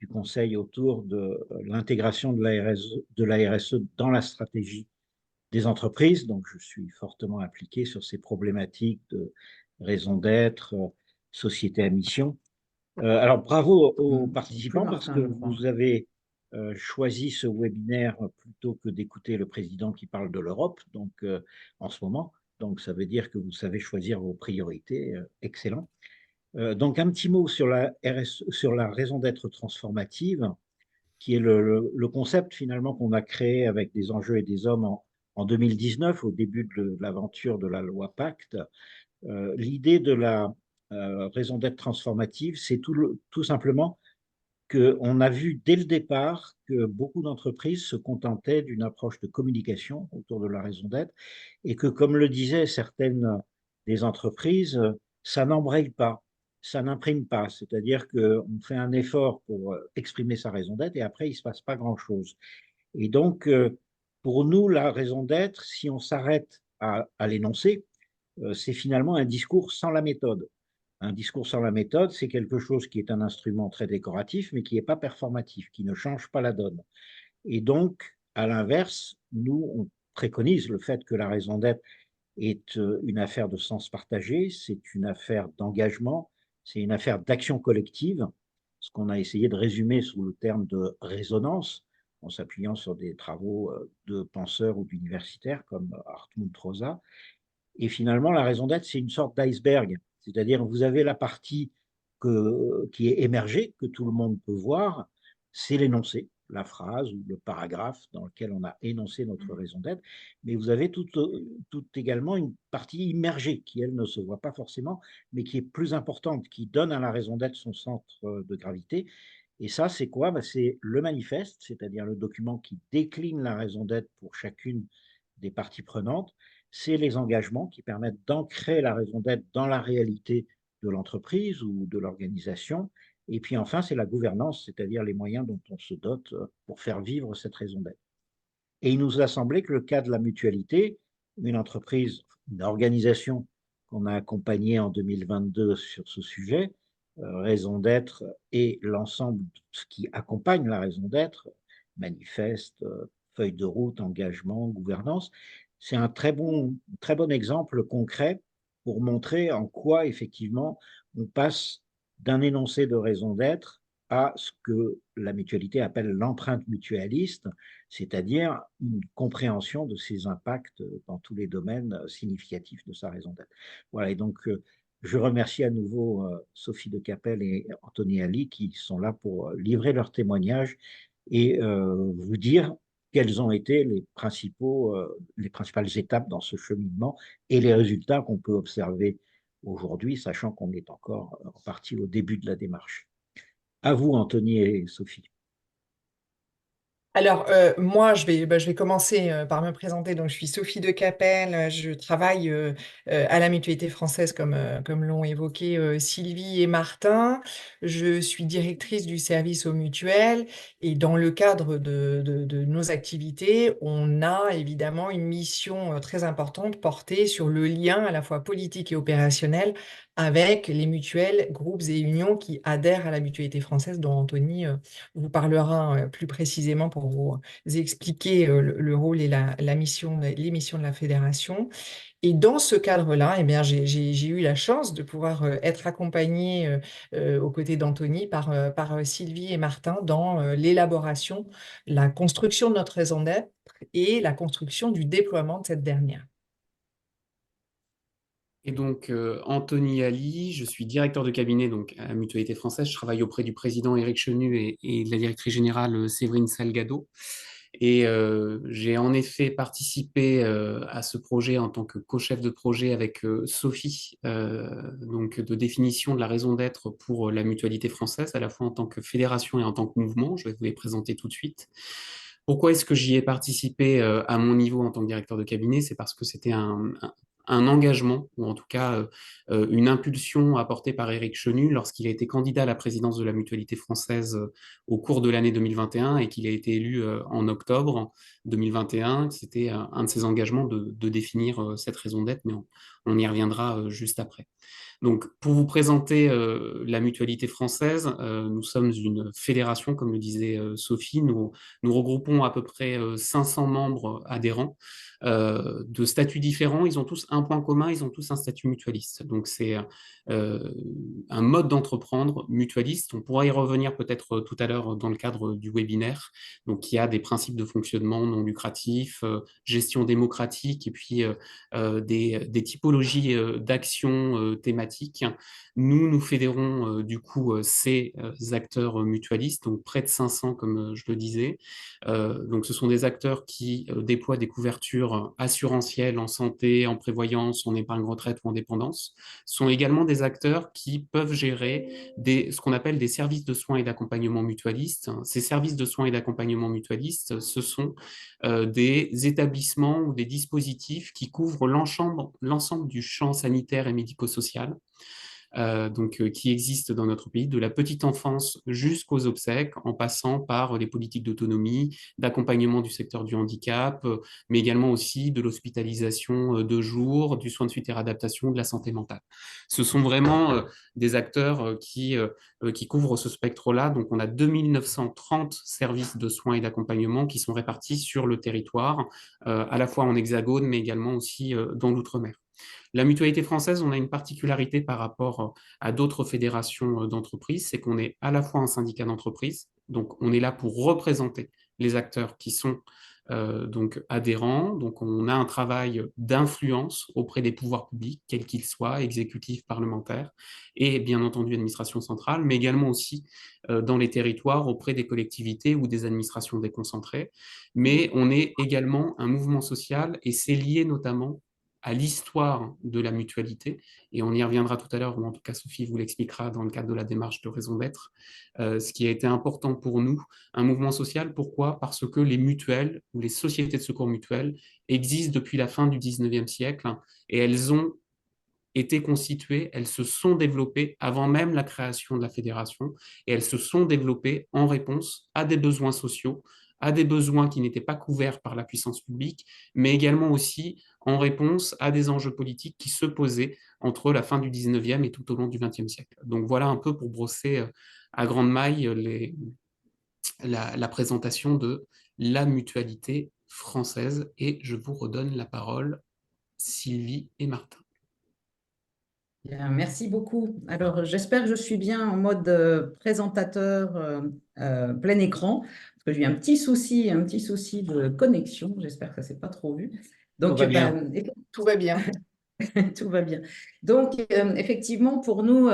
du Conseil autour de l'intégration de la RSE dans la stratégie des entreprises. Donc, je suis fortement impliqué sur ces problématiques de raison d'être, société à mission. Alors, bravo aux Plus participants parce Martin, que je crois. vous avez choisi ce webinaire plutôt que d'écouter le président qui parle de l'Europe, donc en ce moment. Donc, ça veut dire que vous savez choisir vos priorités. Excellent. Donc, un petit mot sur la RSE, sur la raison d'être transformative, qui est le concept finalement qu'on a créé avec des enjeux et des hommes en 2019, au début de l'aventure de la loi Pacte. L'idée de la raison d'être transformative, c'est tout simplement qu'on a vu dès le départ que beaucoup d'entreprises se contentaient d'une approche de communication autour de la raison d'être et que, comme le disaient certaines des entreprises, ça n'embraye pas, ça n'imprime pas. C'est-à-dire qu'on fait un effort pour exprimer sa raison d'être et après, il ne se passe pas grand-chose. Et donc, pour nous, la raison d'être, si on s'arrête à l'énoncer, c'est finalement un discours sans la méthode. Un discours sans la méthode, c'est quelque chose qui est un instrument très décoratif, mais qui n'est pas performatif, qui ne change pas la donne. Et donc, à l'inverse, nous, on préconise le fait que la raison d'être est une affaire de sens partagé, c'est une affaire d'engagement, c'est une affaire d'action collective, ce qu'on a essayé de résumer sous le terme de résonance, en s'appuyant sur des travaux de penseurs ou d'universitaires comme Hartmut Rosa. Et finalement, la raison d'être, c'est une sorte d'iceberg. C'est-à-dire, vous avez la partie qui est émergée, que tout le monde peut voir, c'est l'énoncé, la phrase ou le paragraphe dans lequel on a énoncé notre raison d'être. Mais vous avez tout également une partie immergée qui, elle, ne se voit pas forcément, mais qui est plus importante, qui donne à la raison d'être son centre de gravité. Et ça, c'est quoi? C'est le manifeste, c'est-à-dire le document qui décline la raison d'être pour chacune des parties prenantes. C'est les engagements qui permettent d'ancrer la raison d'être dans la réalité de l'entreprise ou de l'organisation. Et puis enfin, c'est la gouvernance, c'est-à-dire les moyens dont on se dote pour faire vivre cette raison d'être. Et il nous a semblé que le cas de la mutualité, une entreprise, une organisation qu'on a accompagnée en 2022 sur ce sujet, raison d'être et l'ensemble de ce qui accompagne la raison d'être, manifeste, feuille de route, engagement, gouvernance, c'est un très bon exemple concret pour montrer en quoi effectivement on passe d'un énoncé de raison d'être à ce que la mutualité appelle l'empreinte mutualiste, c'est-à-dire une compréhension de ses impacts dans tous les domaines significatifs de sa raison d'être. Voilà, et donc je remercie à nouveau Sophie de Capelle et Anthony Ali qui sont là pour livrer leurs témoignages et vous dire quelles ont été les principales étapes dans ce cheminement et les résultats qu'on peut observer aujourd'hui, sachant qu'on est encore en partie au début de la démarche. À vous, Anthony et Sophie. Alors, moi, je vais commencer par me présenter. Donc, je suis Sophie de Capelle. Je travaille à la Mutualité française, comme l'ont évoqué Sylvie et Martin. Je suis directrice du service aux mutuelles. Et dans le cadre de nos activités, on a évidemment une mission très importante portée sur le lien à la fois politique et opérationnel avec les mutuelles, groupes et unions qui adhèrent à la Mutualité française, dont Anthony vous parlera plus précisément pour vous expliquer le rôle et la mission, les missions de la fédération. Et dans ce cadre-là, eh bien, j'ai eu la chance de pouvoir être accompagnée aux côtés d'Anthony par Sylvie et Martin dans l'élaboration, la construction de notre raison d'être et la construction du déploiement de cette dernière. Et donc, Anthony Ali, je suis directeur de cabinet donc, à la Mutualité française. Je travaille auprès du président Éric Chenu et de la directrice générale Séverine Salgado. Et j'ai en effet participé à ce projet en tant que co-chef de projet avec Sophie, donc de définition de la raison d'être pour la Mutualité française, à la fois en tant que fédération et en tant que mouvement. Je vais vous les présenter tout de suite. Pourquoi est-ce que j'y ai participé à mon niveau en tant que directeur de cabinet? C'est parce que c'était un engagement, ou en tout cas une impulsion apportée par Éric Chenu lorsqu'il a été candidat à la présidence de la Mutualité française au cours de l'année 2021 et qu'il a été élu en octobre 2021. C'était un de ses engagements de définir cette raison d'être, mais on y reviendra juste après. Donc, pour vous présenter la Mutualité française, nous sommes une fédération, comme le disait Sophie. Nous regroupons à peu près 500 membres adhérents de statuts différents. Ils ont tous un point commun, ils ont tous un statut mutualiste. Donc, c'est un mode d'entreprendre mutualiste. On pourra y revenir peut-être tout à l'heure dans le cadre du webinaire. Donc, il y a des principes de fonctionnement non lucratifs, gestion démocratique et puis des typologies d'actions thématiques. Nous fédérons du coup ces acteurs mutualistes, donc près de 500 comme je le disais. Donc ce sont des acteurs qui déploient des couvertures assurantielles en santé, en prévoyance, en épargne retraite ou en dépendance. Ce sont également des acteurs qui peuvent gérer ce qu'on appelle des services de soins et d'accompagnement mutualistes. Ces services de soins et d'accompagnement mutualistes, ce sont des établissements ou des dispositifs qui couvrent l'ensemble du champ sanitaire et médico-social, qui existent dans notre pays, de la petite enfance jusqu'aux obsèques, en passant par les politiques d'autonomie, d'accompagnement du secteur du handicap, mais également aussi de l'hospitalisation de jour, du soin de suite et réadaptation, de la santé mentale. Ce sont vraiment des acteurs qui couvrent ce spectre-là. Donc, on a 2930 services de soins et d'accompagnement qui sont répartis sur le territoire, à la fois en hexagone, mais également aussi dans l'outre-mer. La Mutualité française, on a une particularité par rapport à d'autres fédérations d'entreprises, c'est qu'on est à la fois un syndicat d'entreprise, donc on est là pour représenter les acteurs qui sont donc adhérents. Donc on a un travail d'influence auprès des pouvoirs publics, quels qu'ils soient, exécutifs, parlementaires, et bien entendu administration centrale, mais également aussi dans les territoires auprès des collectivités ou des administrations déconcentrées. Mais on est également un mouvement social et c'est lié notamment à l'histoire de la mutualité, et on y reviendra tout à l'heure, ou en tout cas Sophie vous l'expliquera dans le cadre de la démarche de raison d'être, ce qui a été important pour nous, un mouvement social. Pourquoi? Parce que les mutuelles, ou les sociétés de secours mutuelles, existent depuis la fin du 19e siècle, et elles ont été constituées, elles se sont développées avant même la création de la fédération, et elles se sont développées en réponse à des besoins sociaux, à des besoins qui n'étaient pas couverts par la puissance publique, mais également aussi en réponse à des enjeux politiques qui se posaient entre la fin du 19e et tout au long du 20e siècle. Donc voilà un peu pour brosser à grande maille la présentation de la mutualité française, et je vous redonne la parole, Sylvie et Martin. Bien, merci beaucoup. Alors, j'espère que je suis bien en mode présentateur plein écran, parce que j'ai eu un petit souci de connexion. J'espère que ça ne s'est pas trop vu. Donc, Tout va bien. Tout va bien. Tout va bien. Donc, effectivement, pour nous,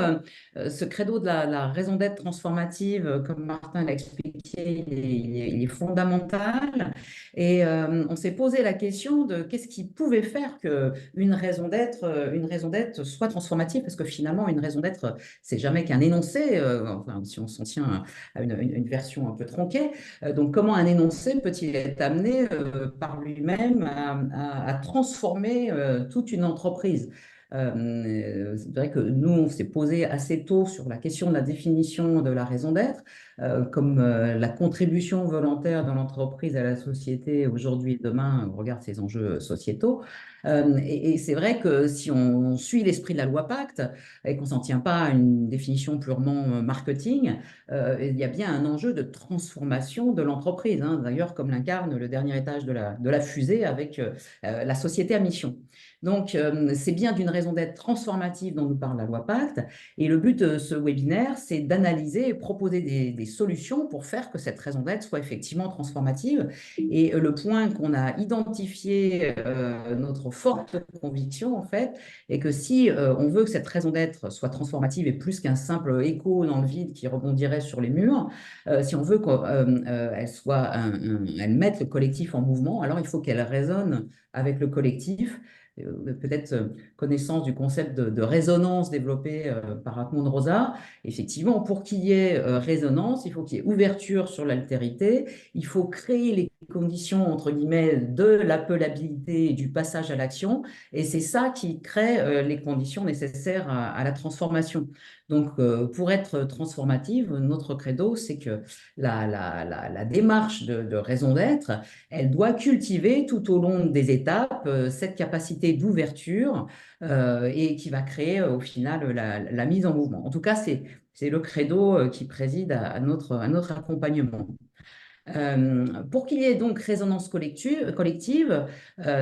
ce credo de la raison d'être transformative, comme Martin l'a expliqué, il est fondamental. Et on s'est posé la question de qu'est-ce qui pouvait faire qu'une raison d'être soit transformative, parce que finalement, une raison d'être, c'est jamais qu'un énoncé, enfin, si on s'en tient à une version un peu tronquée. Donc, comment un énoncé peut-il être amené par lui-même à transformer toute une entreprise? C'est vrai que nous, on s'est posé assez tôt sur la question de la définition de la raison d'être, comme la contribution volontaire de l'entreprise à la société aujourd'hui et demain, on regarde ces enjeux sociétaux. Et c'est vrai que si on suit l'esprit de la loi Pacte et qu'on ne s'en tient pas à une définition purement marketing, il y a bien un enjeu de transformation de l'entreprise, hein, d'ailleurs comme l'incarne le dernier étage de la fusée avec la société à mission. Donc, c'est bien d'une raison d'être transformative dont nous parle la loi Pacte. Et le but de ce webinaire, c'est d'analyser et proposer des solutions pour faire que cette raison d'être soit effectivement transformative. Et le point qu'on a identifié, notre forte conviction, en fait, est que si on veut que cette raison d'être soit transformative et plus qu'un simple écho dans le vide qui rebondirait sur les murs, si on veut qu'elle mette le collectif en mouvement, alors il faut qu'elle résonne avec le collectif. Peut-être connaissance du concept de résonance développé par Hartmut Rosa. Effectivement, pour qu'il y ait résonance, il faut qu'il y ait ouverture sur l'altérité, il faut créer les conditions, entre guillemets, de l'appelabilité et du passage à l'action. Et c'est ça qui crée les conditions nécessaires à la transformation. Donc, pour être transformative, notre credo, c'est que la démarche de raison d'être, elle doit cultiver tout au long des étapes cette capacité d'ouverture et qui va créer au final la mise en mouvement. En tout cas, c'est le credo qui préside à notre accompagnement. Pour qu'il y ait donc résonance collective,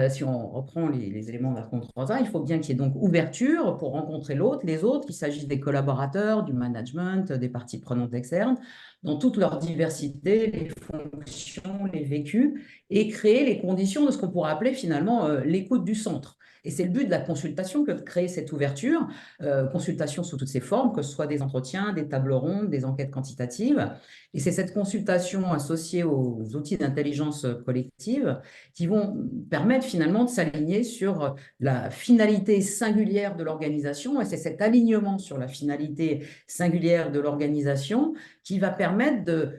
si on reprend les éléments d'Arcon 3A, il faut bien qu'il y ait donc ouverture pour rencontrer l'autre, les autres, qu'il s'agisse des collaborateurs, du management, des parties prenantes externes, dans toute leur diversité, les fonctions, les vécus, et créer les conditions de ce qu'on pourrait appeler finalement l'écoute du centre. Et c'est le but de la consultation que de créer cette ouverture, consultation sous toutes ses formes, que ce soit des entretiens, des tables rondes, des enquêtes quantitatives. Et c'est cette consultation associée aux outils d'intelligence collective qui vont permettre finalement de s'aligner sur la finalité singulière de l'organisation. Et c'est cet alignement sur la finalité singulière de l'organisation qui va permettre de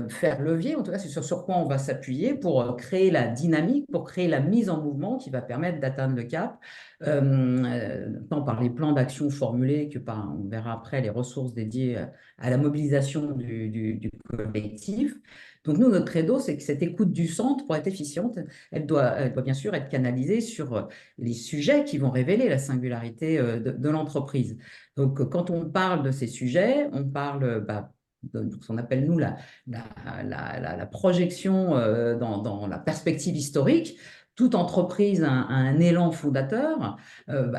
faire levier, en tout cas c'est sur quoi on va s'appuyer pour créer la dynamique, pour créer la mise en mouvement qui va permettre d'atteindre le cap, tant par les plans d'action formulés que par, on verra après, les ressources dédiées à la mobilisation du collectif. Donc nous, notre credo, c'est que cette écoute du centre, pour être efficiente, elle doit bien sûr être canalisée sur les sujets qui vont révéler la singularité de l'entreprise. Donc quand on parle de ces sujets, on parle de ce qu'on appelle, nous, la projection dans la perspective historique. Toute entreprise a un élan fondateur,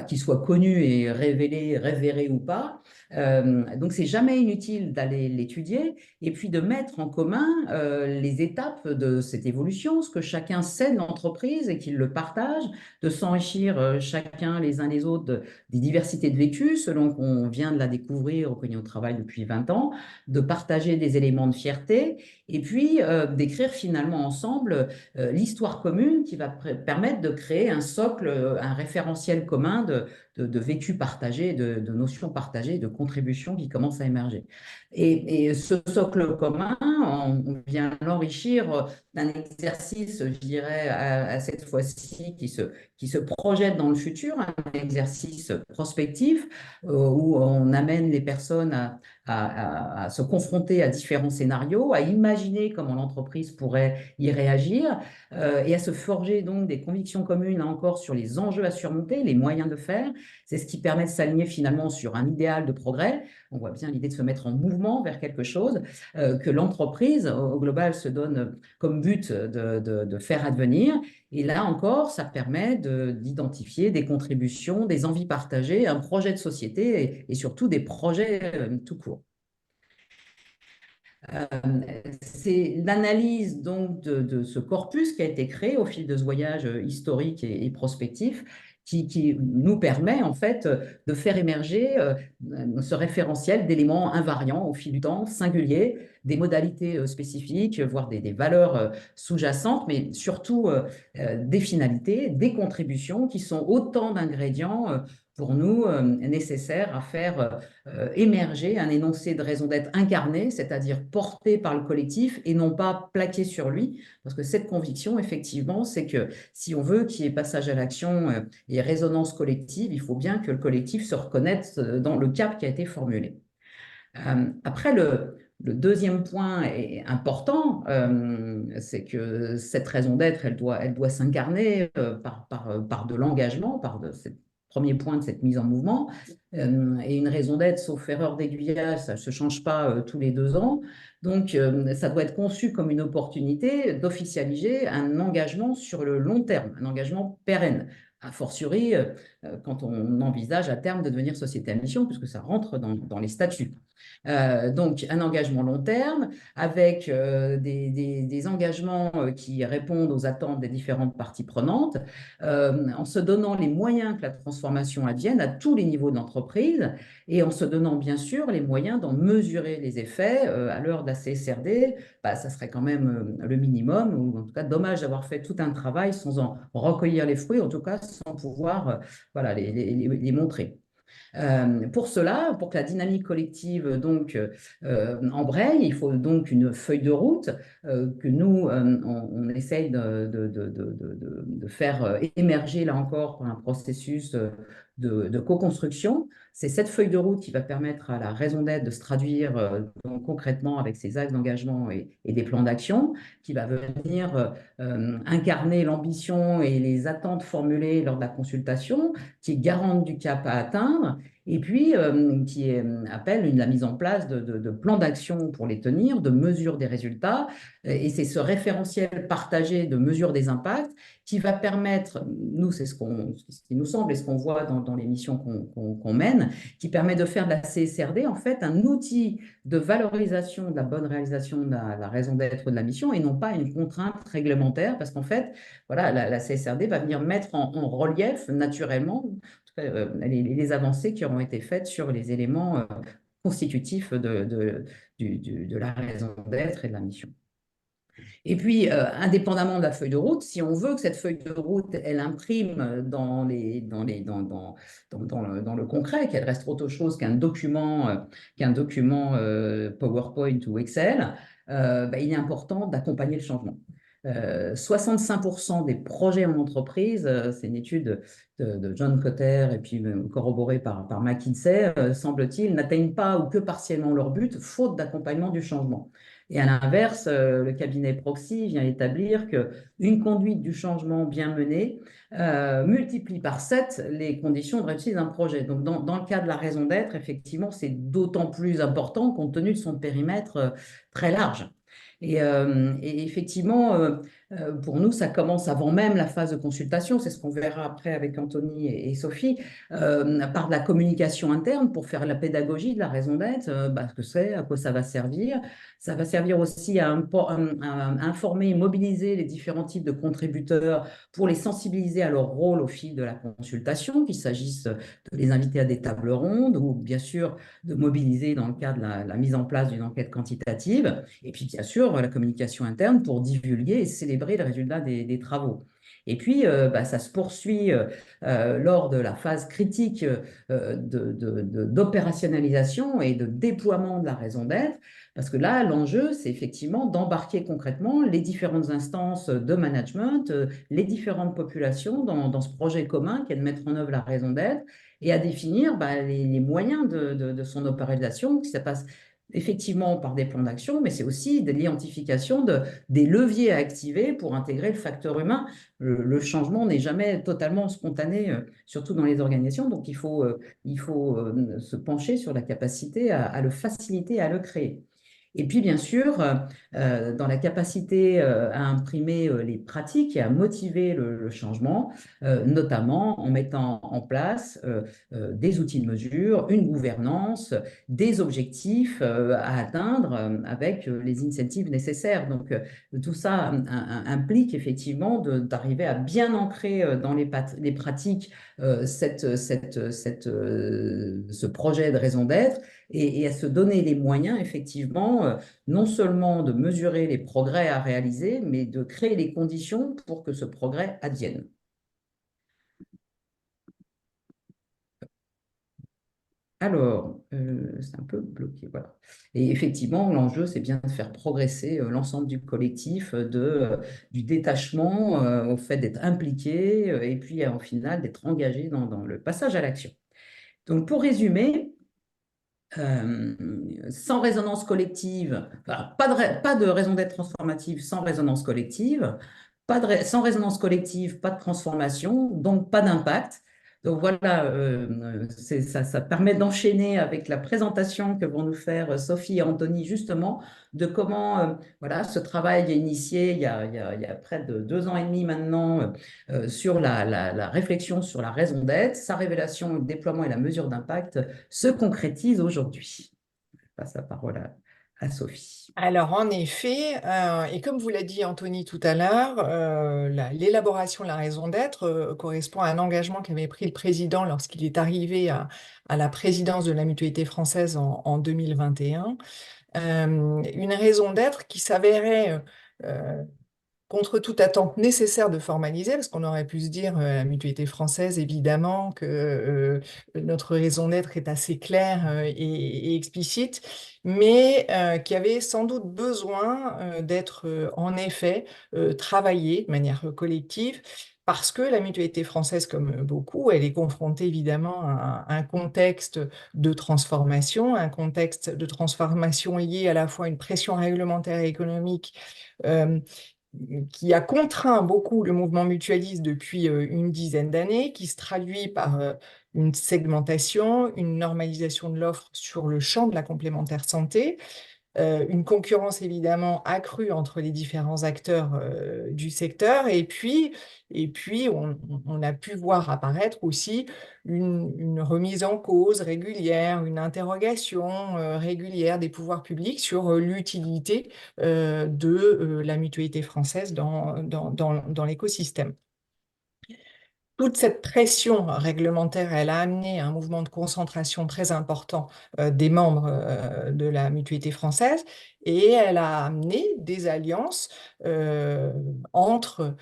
qu'il soit connu et révélé, révéré ou pas. Donc, c'est jamais inutile d'aller l'étudier et puis de mettre en commun les étapes de cette évolution, ce que chacun sait de l'entreprise et qu'il le partage, de s'enrichir chacun les uns les autres des diversités de vécus selon qu'on vient de la découvrir au Cogné au Travail depuis 20 ans, de partager des éléments de fierté et puis d'écrire finalement ensemble l'histoire commune qui va permettre de créer un socle, un référentiel commun de vécu partagé, de notions partagées, de contributions qui commencent à émerger. Et ce socle commun, on vient l'enrichir d'un exercice, je dirais, à cette fois-ci, qui se projette dans le futur, un exercice prospectif où on amène les personnes à se confronter à différents scénarios, à imaginer comment l'entreprise pourrait y réagir et à se forger donc des convictions communes, là encore, sur les enjeux à surmonter, les moyens de faire. C'est ce qui permet de s'aligner finalement sur un idéal de progrès. On voit bien l'idée de se mettre en mouvement vers quelque chose que l'entreprise, au global, se donne comme but de faire advenir. Et là encore, ça permet d'identifier des contributions, des envies partagées, un projet de société et surtout des projets tout court. C'est l'analyse donc de ce corpus qui a été créé au fil de ce voyage historique et prospectif qui nous permet en fait de faire émerger ce référentiel d'éléments invariants au fil du temps, singuliers, des modalités spécifiques, voire des valeurs sous-jacentes, mais surtout des finalités, des contributions qui sont autant d'ingrédients pour nous nécessaires à faire émerger un énoncé de raison d'être incarné, c'est-à-dire porté par le collectif et non pas plaqué sur lui. Parce que cette conviction, effectivement, c'est que si on veut qu'il y ait passage à l'action et résonance collective, il faut bien que le collectif se reconnaisse dans le cap qui a été formulé. Après, le deuxième point est important, c'est que cette raison d'être, elle doit s'incarner par de l'engagement, par cette premier point de cette mise en mouvement. Et une raison d'être, sauf erreur d'aiguillage, ça ne se change pas tous les 2 ans. Donc, ça doit être conçu comme une opportunité d'officialiser un engagement sur le long terme, un engagement pérenne. A fortiori, quand on envisage à terme de devenir société à mission, puisque ça rentre dans les statuts. Donc, un engagement long terme avec des engagements qui répondent aux attentes des différentes parties prenantes, en se donnant les moyens que la transformation advienne à tous les niveaux de l'entreprise et en se donnant bien sûr les moyens d'en mesurer les effets. À l'heure de la CSRD, ça serait quand même le minimum, ou en tout cas dommage d'avoir fait tout un travail sans en recueillir les fruits, en tout cas sans pouvoir voilà, les montrer. Pour cela, pour que la dynamique collective donc embraye, il faut donc une feuille de route que nous, on essaye de faire émerger là encore par un processus de co-construction. C'est cette feuille de route qui va permettre à la raison d'être de se traduire donc concrètement avec ses axes d'engagement et des plans d'action, qui va venir incarner l'ambition et les attentes formulées lors de la consultation, qui est garante du cap à atteindre, et puis qui appelle la mise en place de plans d'action pour les tenir, de mesures des résultats. Et c'est ce référentiel partagé de mesure des impacts qui va permettre, nous, c'est ce qui nous semble et ce qu'on voit dans les missions qu'on mène, qui permet de faire de la CSRD, en fait, un outil de valorisation de la bonne réalisation de la raison d'être de la mission et non pas une contrainte réglementaire, parce qu'en fait, voilà, la CSRD va venir mettre en relief naturellement les avancées qui auront été faites sur les éléments constitutifs de la raison d'être et de la mission. Et puis, indépendamment de la feuille de route, si on veut que cette feuille de route, elle imprime dans le concret, qu'elle reste autre chose qu'un document PowerPoint ou Excel, il est important d'accompagner le changement. 65% des projets en entreprise, c'est une étude de John Cotter et puis corroborée par McKinsey, semble-t-il, n'atteignent pas ou que partiellement leur but, faute d'accompagnement du changement. Et à l'inverse, le cabinet Proxy vient établir qu'une conduite du changement bien menée multiplie par 7 les conditions de réussite d'un projet. Donc, dans le cas de la raison d'être, effectivement, c'est d'autant plus important compte tenu de son périmètre très large. Et effectivement, pour nous, ça commence avant même la phase de consultation, c'est ce qu'on verra après avec Anthony et Sophie, par de la communication interne pour faire la pédagogie de la raison d'être, ce que c'est, à quoi ça va servir. Ça va servir aussi à informer et mobiliser les différents types de contributeurs pour les sensibiliser à leur rôle au fil de la consultation, qu'il s'agisse de les inviter à des tables rondes ou bien sûr de mobiliser dans le cadre de la mise en place d'une enquête quantitative. Et puis bien sûr, la communication interne pour divulguer et célébrer le résultat des travaux. Et puis, ça se poursuit lors de la phase critique d'opérationnalisation et de déploiement de la raison d'être, parce que là, l'enjeu, c'est effectivement d'embarquer concrètement les différentes instances de management, les différentes populations dans ce projet commun qui est de mettre en œuvre la raison d'être et à définir les moyens de son opéralisation, que ça passe effectivement par des plans d'action, mais c'est aussi de l'identification des leviers à activer pour intégrer le facteur humain. Le changement n'est jamais totalement spontané, surtout dans les organisations, donc il faut se pencher sur la capacité à le faciliter, à le créer. Et puis, bien sûr, dans la capacité à imprimer les pratiques et à motiver le changement, notamment en mettant en place des outils de mesure, une gouvernance, des objectifs à atteindre avec les incentives nécessaires. Donc, tout ça implique effectivement d'arriver à bien ancrer dans les pratiques ce projet de raison d'être et à se donner les moyens, effectivement, non seulement de mesurer les progrès à réaliser, mais de créer les conditions pour que ce progrès advienne. Alors, c'est un peu bloqué, voilà. Et effectivement, l'enjeu, c'est bien de faire progresser l'ensemble du collectif, du détachement au fait d'être impliqué et puis, au final, d'être engagé dans le passage à l'action. Donc, pour résumer, sans résonance collective, enfin, pas de raison d'être transformative sans résonance collective, sans résonance collective, pas de transformation, donc pas d'impact. Donc voilà, ça permet d'enchaîner avec la présentation que vont nous faire Sophie et Anthony, justement, de comment ce travail est initié il y a près de 2 ans et demi maintenant sur la réflexion sur la raison d'être, sa révélation, le déploiement et la mesure d'impact se concrétise aujourd'hui. Je passe la parole à Sophie. Alors, en effet, et comme vous l'a dit Anthony tout à l'heure, l'élaboration de la raison d'être correspond à un engagement qu'avait pris le président lorsqu'il est arrivé à la présidence de la Mutualité française en 2021. Une raison d'être qui s'avérait contre toute attente nécessaire de formaliser, parce qu'on aurait pu se dire, la mutualité française, évidemment, que notre raison d'être est assez claire et explicite, mais qui avait sans doute besoin d'être en effet travaillée de manière collective, parce que la mutualité française, comme beaucoup, elle est confrontée évidemment à un contexte de transformation, un contexte de transformation lié à la fois à une pression réglementaire et économique euh, qui a contraint beaucoup le mouvement mutualiste depuis une dizaine d'années, qui se traduit par une segmentation, une normalisation de l'offre sur le champ de la complémentaire santé, une concurrence évidemment accrue entre les différents acteurs du secteur, et puis on a pu voir apparaître aussi une remise en cause régulière, une interrogation régulière des pouvoirs publics sur l'utilité de la mutualité française dans l'écosystème. Toute cette pression réglementaire, elle a amené un mouvement de concentration très important des membres de la mutualité française, et elle a amené des alliances entre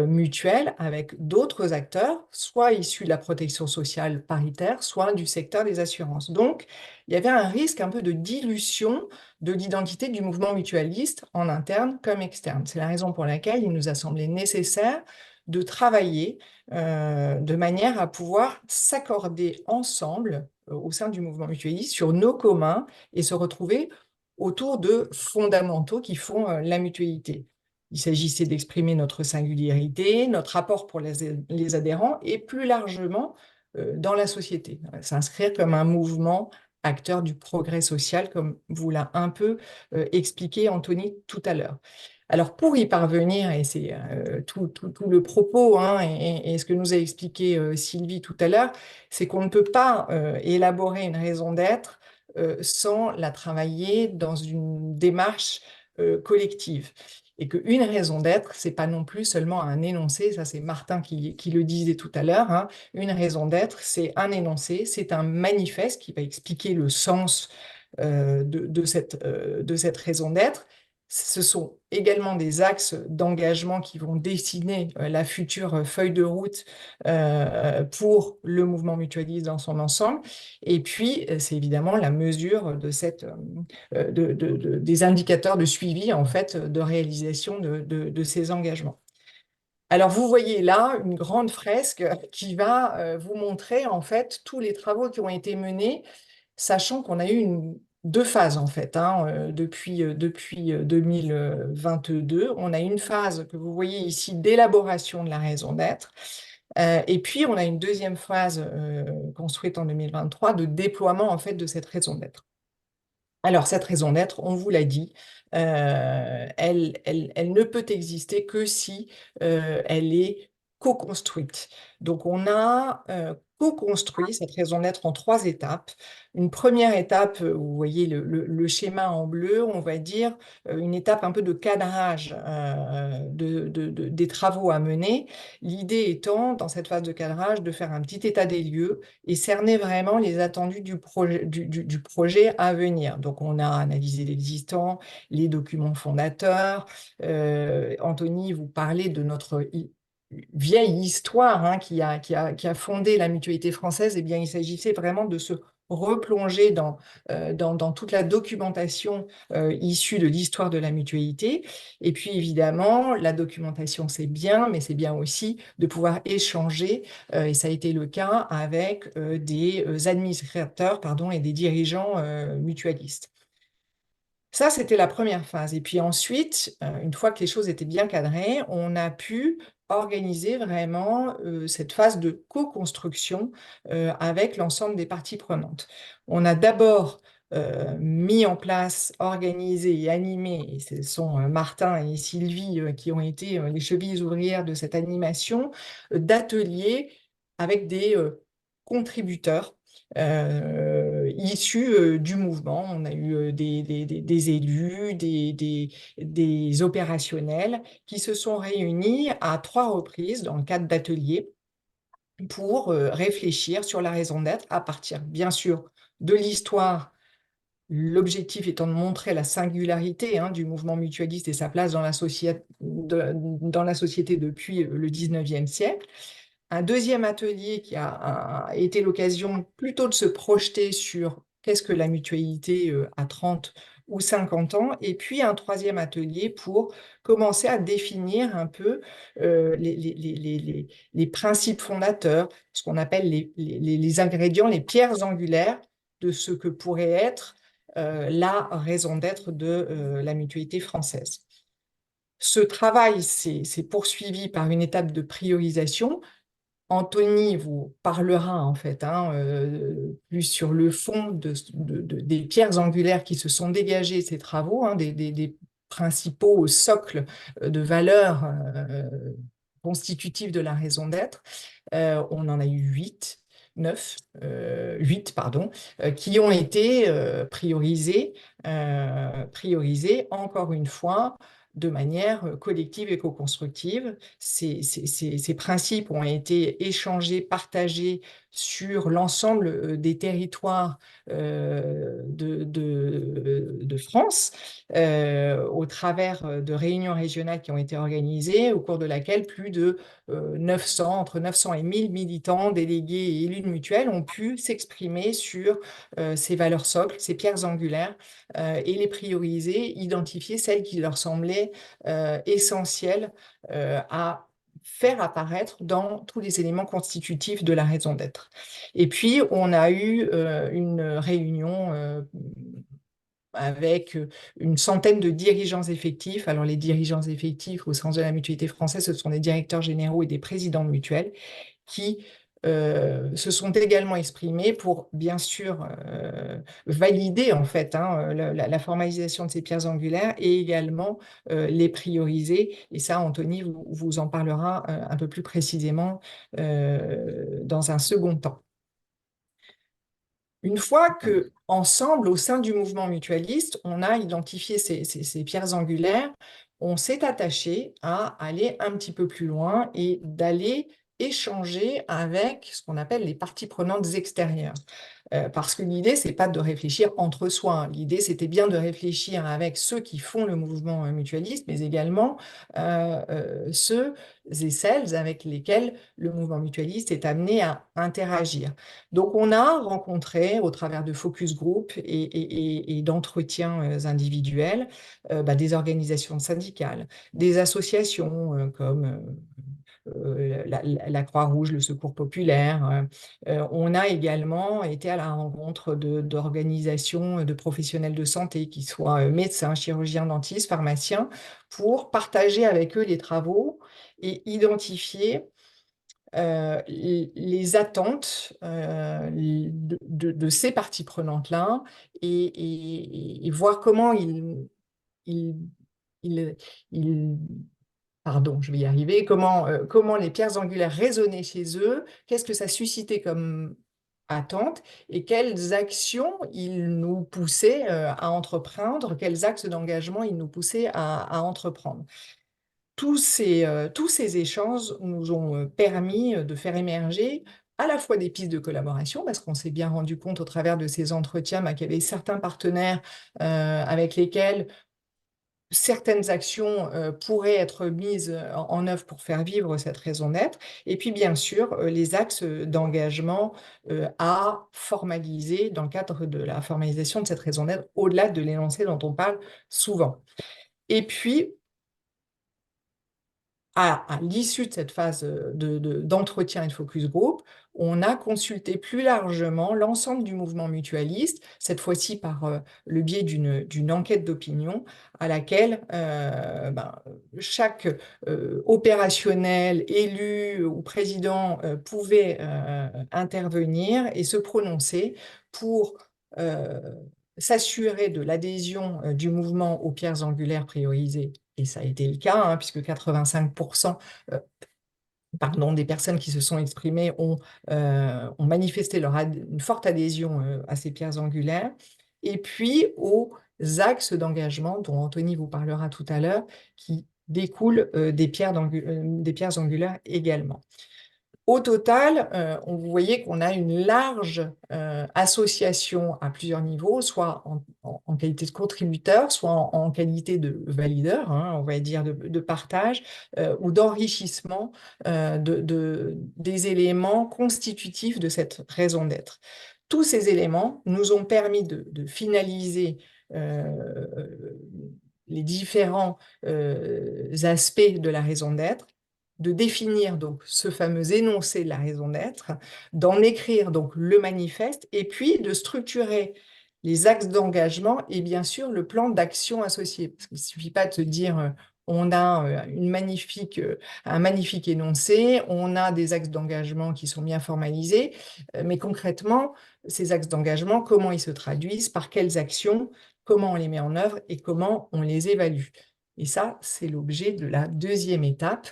mutuelles avec d'autres acteurs, soit issus de la protection sociale paritaire, soit du secteur des assurances. Donc, il y avait un risque un peu de dilution de l'identité du mouvement mutualiste en interne comme externe. C'est la raison pour laquelle il nous a semblé nécessaire de travailler de manière à pouvoir s'accorder ensemble au sein du mouvement mutualiste sur nos communs et se retrouver autour de fondamentaux qui font la mutualité. Il s'agissait d'exprimer notre singularité, notre apport pour les adhérents et plus largement dans la société. S'inscrire comme un mouvement acteur du progrès social, comme vous l'a un peu expliqué Anthony tout à l'heure. Alors, pour y parvenir, et c'est tout le propos hein, et ce que nous a expliqué Sylvie tout à l'heure, c'est qu'on ne peut pas élaborer une raison d'être sans la travailler dans une démarche collective. Et qu'une raison d'être, c'est pas non plus seulement un énoncé, ça c'est Martin qui le disait tout à l'heure, hein. Une raison d'être, c'est un énoncé, c'est un manifeste qui va expliquer le sens de cette raison d'être. Ce sont également des axes d'engagement qui vont dessiner la future feuille de route pour le mouvement mutualiste dans son ensemble. Et puis, c'est évidemment la mesure des indicateurs de suivi, en fait, de réalisation de ces engagements. Alors, vous voyez là une grande fresque qui va vous montrer, en fait, tous les travaux qui ont été menés, sachant qu'on a eu deux phases en fait, hein, depuis 2022. On a une phase que vous voyez ici d'élaboration de la raison d'être, et puis on a une deuxième phase construite en 2023 de déploiement en fait de cette raison d'être. Alors cette raison d'être, on vous l'a dit, elle ne peut exister que si elle est co-construite. Donc on a co-construit cette raison d'être en trois étapes. Une première étape, vous voyez le schéma en bleu, on va dire une étape un peu de cadrage des travaux à mener. L'idée étant, dans cette phase de cadrage, de faire un petit état des lieux et cerner vraiment les attendus du projet à venir. Donc on a analysé l'existant, les documents fondateurs. Anthony, vous parlez de notre vieille histoire hein, qui a fondé la mutualité française. Eh bien, il s'agissait vraiment de se replonger dans toute la documentation issue de l'histoire de la mutualité. Et puis, évidemment, la documentation, c'est bien, mais c'est bien aussi de pouvoir échanger, et ça a été le cas avec des administrateurs et des dirigeants mutualistes. Ça, c'était la première phase. Et puis ensuite, une fois que les choses étaient bien cadrées, on a pu organiser vraiment cette phase de co-construction avec l'ensemble des parties prenantes. On a d'abord mis en place, organisé et animé, et ce sont Martin et Sylvie qui ont été les chevilles ouvrières de cette animation, d'ateliers avec des contributeurs issus du mouvement. On a eu des élus, des opérationnels qui se sont réunis à 3 reprises dans le cadre d'ateliers pour réfléchir sur la raison d'être à partir, bien sûr, de l'histoire L'objectif étant de montrer la singularité du mouvement mutualiste et sa place dans la société depuis le 19e siècle. Un deuxième atelier qui a été l'occasion plutôt de se projeter sur qu'est-ce que la mutualité à 30 ou 50 ans, et puis un troisième atelier pour commencer à définir un peu les principes fondateurs, ce qu'on appelle les ingrédients, les pierres angulaires de ce que pourrait être la raison d'être de la mutualité française. Ce travail s'est poursuivi par une étape de priorisation. Anthony vous parlera en fait plus sur le fond des pierres angulaires qui se sont dégagées de ces travaux, des principaux socles de valeurs constitutifs de la raison d'être. On en a eu 8, pardon, qui ont été priorisés encore une fois de manière collective et co-constructive. Ces principes ont été échangés, partagés sur l'ensemble des territoires de France, au travers de réunions régionales qui ont été organisées, au cours de laquelle plus de 900, entre 900 et 1000 militants, délégués et élus de mutuelles ont pu s'exprimer sur ces valeurs socles, ces pierres angulaires, et les prioriser, identifier celles qui leur semblaient essentielles à faire apparaître dans tous les éléments constitutifs de la raison d'être. Et puis, on a eu une réunion avec une centaine de dirigeants effectifs. Alors, les dirigeants effectifs, au sens de la mutualité française, ce sont des directeurs généraux et des présidents de mutuelles qui se sont également exprimés pour, bien sûr, valider en fait la formalisation de ces pierres angulaires et également les prioriser. Et ça, Anthony vous en parlera un peu plus précisément dans un second temps. Une fois que, ensemble, au sein du mouvement mutualiste, on a identifié ces pierres angulaires, on s'est attaché à aller un petit peu plus loin et d'aller échanger avec ce qu'on appelle les parties prenantes extérieures. Parce que l'idée, c'est pas de réfléchir entre soi. L'idée, c'était bien de réfléchir avec ceux qui font le mouvement mutualiste, mais également ceux et celles avec lesquels le mouvement mutualiste est amené à interagir. Donc, on a rencontré, au travers de focus group et d'entretiens individuels, des organisations syndicales, des associations comme la Croix-Rouge, le Secours populaire. On a également été à la rencontre d'organisations de professionnels de santé, qui soient médecins, chirurgiens, dentistes, pharmaciens, pour partager avec eux les travaux et identifier les attentes de ces parties prenantes-là et voir comment pardon, je vais y arriver, comment les pierres angulaires résonnaient chez eux, qu'est-ce que ça suscitait comme attente et quelles actions ils nous poussaient à entreprendre, quels axes d'engagement ils nous poussaient à entreprendre. Tous ces échanges nous ont permis de faire émerger à la fois des pistes de collaboration, parce qu'on s'est bien rendu compte au travers de ces entretiens qu'il y avait certains partenaires avec lesquels certaines actions pourraient être mises en œuvre pour faire vivre cette raison d'être, et puis bien sûr les axes d'engagement à formaliser dans le cadre de la formalisation de cette raison d'être, au-delà de l'énoncé dont on parle souvent. Et puis, à l'issue de cette phase d'entretien et de focus group, on a consulté plus largement l'ensemble du mouvement mutualiste, cette fois-ci par le biais d'une enquête d'opinion à laquelle chaque opérationnel, élu ou président pouvait intervenir et se prononcer pour s'assurer de l'adhésion du mouvement aux pierres angulaires priorisées. Et ça a été le cas, puisque 85% des personnes qui se sont exprimées ont manifesté une forte adhésion à ces pierres angulaires. Et puis aux axes d'engagement dont Anthony vous parlera tout à l'heure, qui découlent des pierres angulaires également. Au total, vous voyez qu'on a une large association à plusieurs niveaux, soit en qualité de contributeur, soit en qualité de valideur, hein, on va dire de partage, ou d'enrichissement des éléments constitutifs de cette raison d'être. Tous ces éléments nous ont permis de finaliser les différents aspects de la raison d'être, de définir donc ce fameux énoncé de la raison d'être, d'en écrire donc le manifeste et puis de structurer les axes d'engagement et bien sûr le plan d'action associé. Parce qu'il ne suffit pas de se dire on a un magnifique énoncé, on a des axes d'engagement qui sont bien formalisés, mais concrètement, ces axes d'engagement, comment ils se traduisent, par quelles actions, comment on les met en œuvre et comment on les évalue. Et ça, c'est l'objet de la deuxième étape.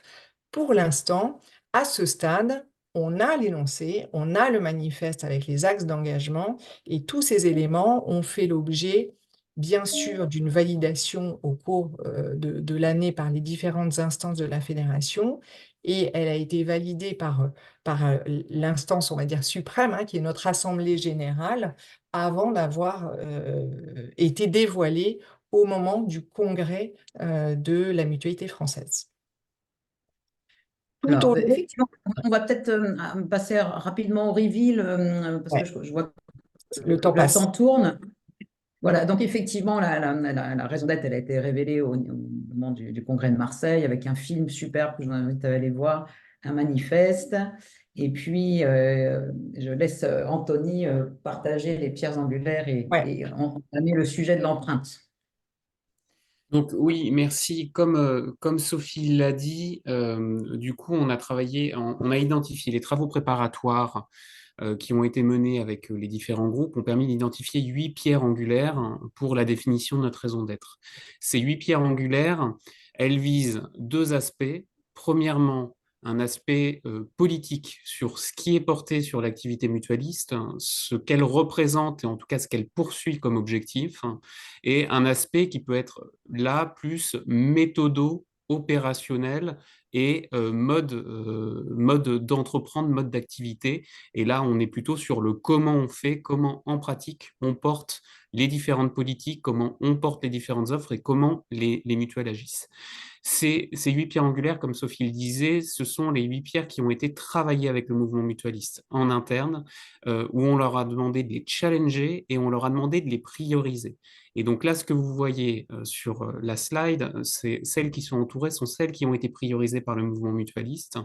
Pour l'instant, à ce stade, on a l'énoncé, on a le manifeste avec les axes d'engagement et tous ces éléments ont fait l'objet, bien sûr, d'une validation au cours de l'année par les différentes instances de la fédération et elle a été validée par l'instance, on va dire, suprême, hein, qui est notre Assemblée générale, avant d'avoir été dévoilée au moment du congrès de la Mutualité française. Tout Alors, au long, effectivement, on va peut-être passer rapidement au reveal parce ouais, que je vois que le temps le passe. temps tourne. Voilà, donc effectivement, la raison d'être, elle a été révélée au moment du congrès de Marseille avec un film superbe que je vous invite à aller voir, un manifeste. Et puis, je laisse Anthony partager les pierres angulaires Ouais. et entamer le sujet de l'empreinte. Donc oui, merci. Comme Sophie l'a dit, du coup, on a travaillé, on a identifié les travaux préparatoires qui ont été menés avec les différents groupes ont permis d'identifier 8 pierres angulaires pour la définition de notre raison d'être. Ces 8 pierres angulaires, elles visent 2 aspects. Premièrement, un aspect politique sur ce qui est porté sur l'activité mutualiste, ce qu'elle représente et en tout cas ce qu'elle poursuit comme objectif, et un aspect qui peut être là plus méthodo, opérationnel et mode d'entreprendre, mode d'activité. Et là, on est plutôt sur le comment on fait, comment en pratique on porte les différentes politiques, comment on porte les différentes offres et comment les mutuelles agissent. Ces 8 pierres angulaires, comme Sophie le disait, ce sont les 8 pierres qui ont été travaillées avec le mouvement mutualiste en interne, où on leur a demandé de les challenger et on leur a demandé de les prioriser. Et donc là, ce que vous voyez sur la slide, c'est celles qui sont entourées, sont celles qui ont été priorisées par le mouvement mutualiste.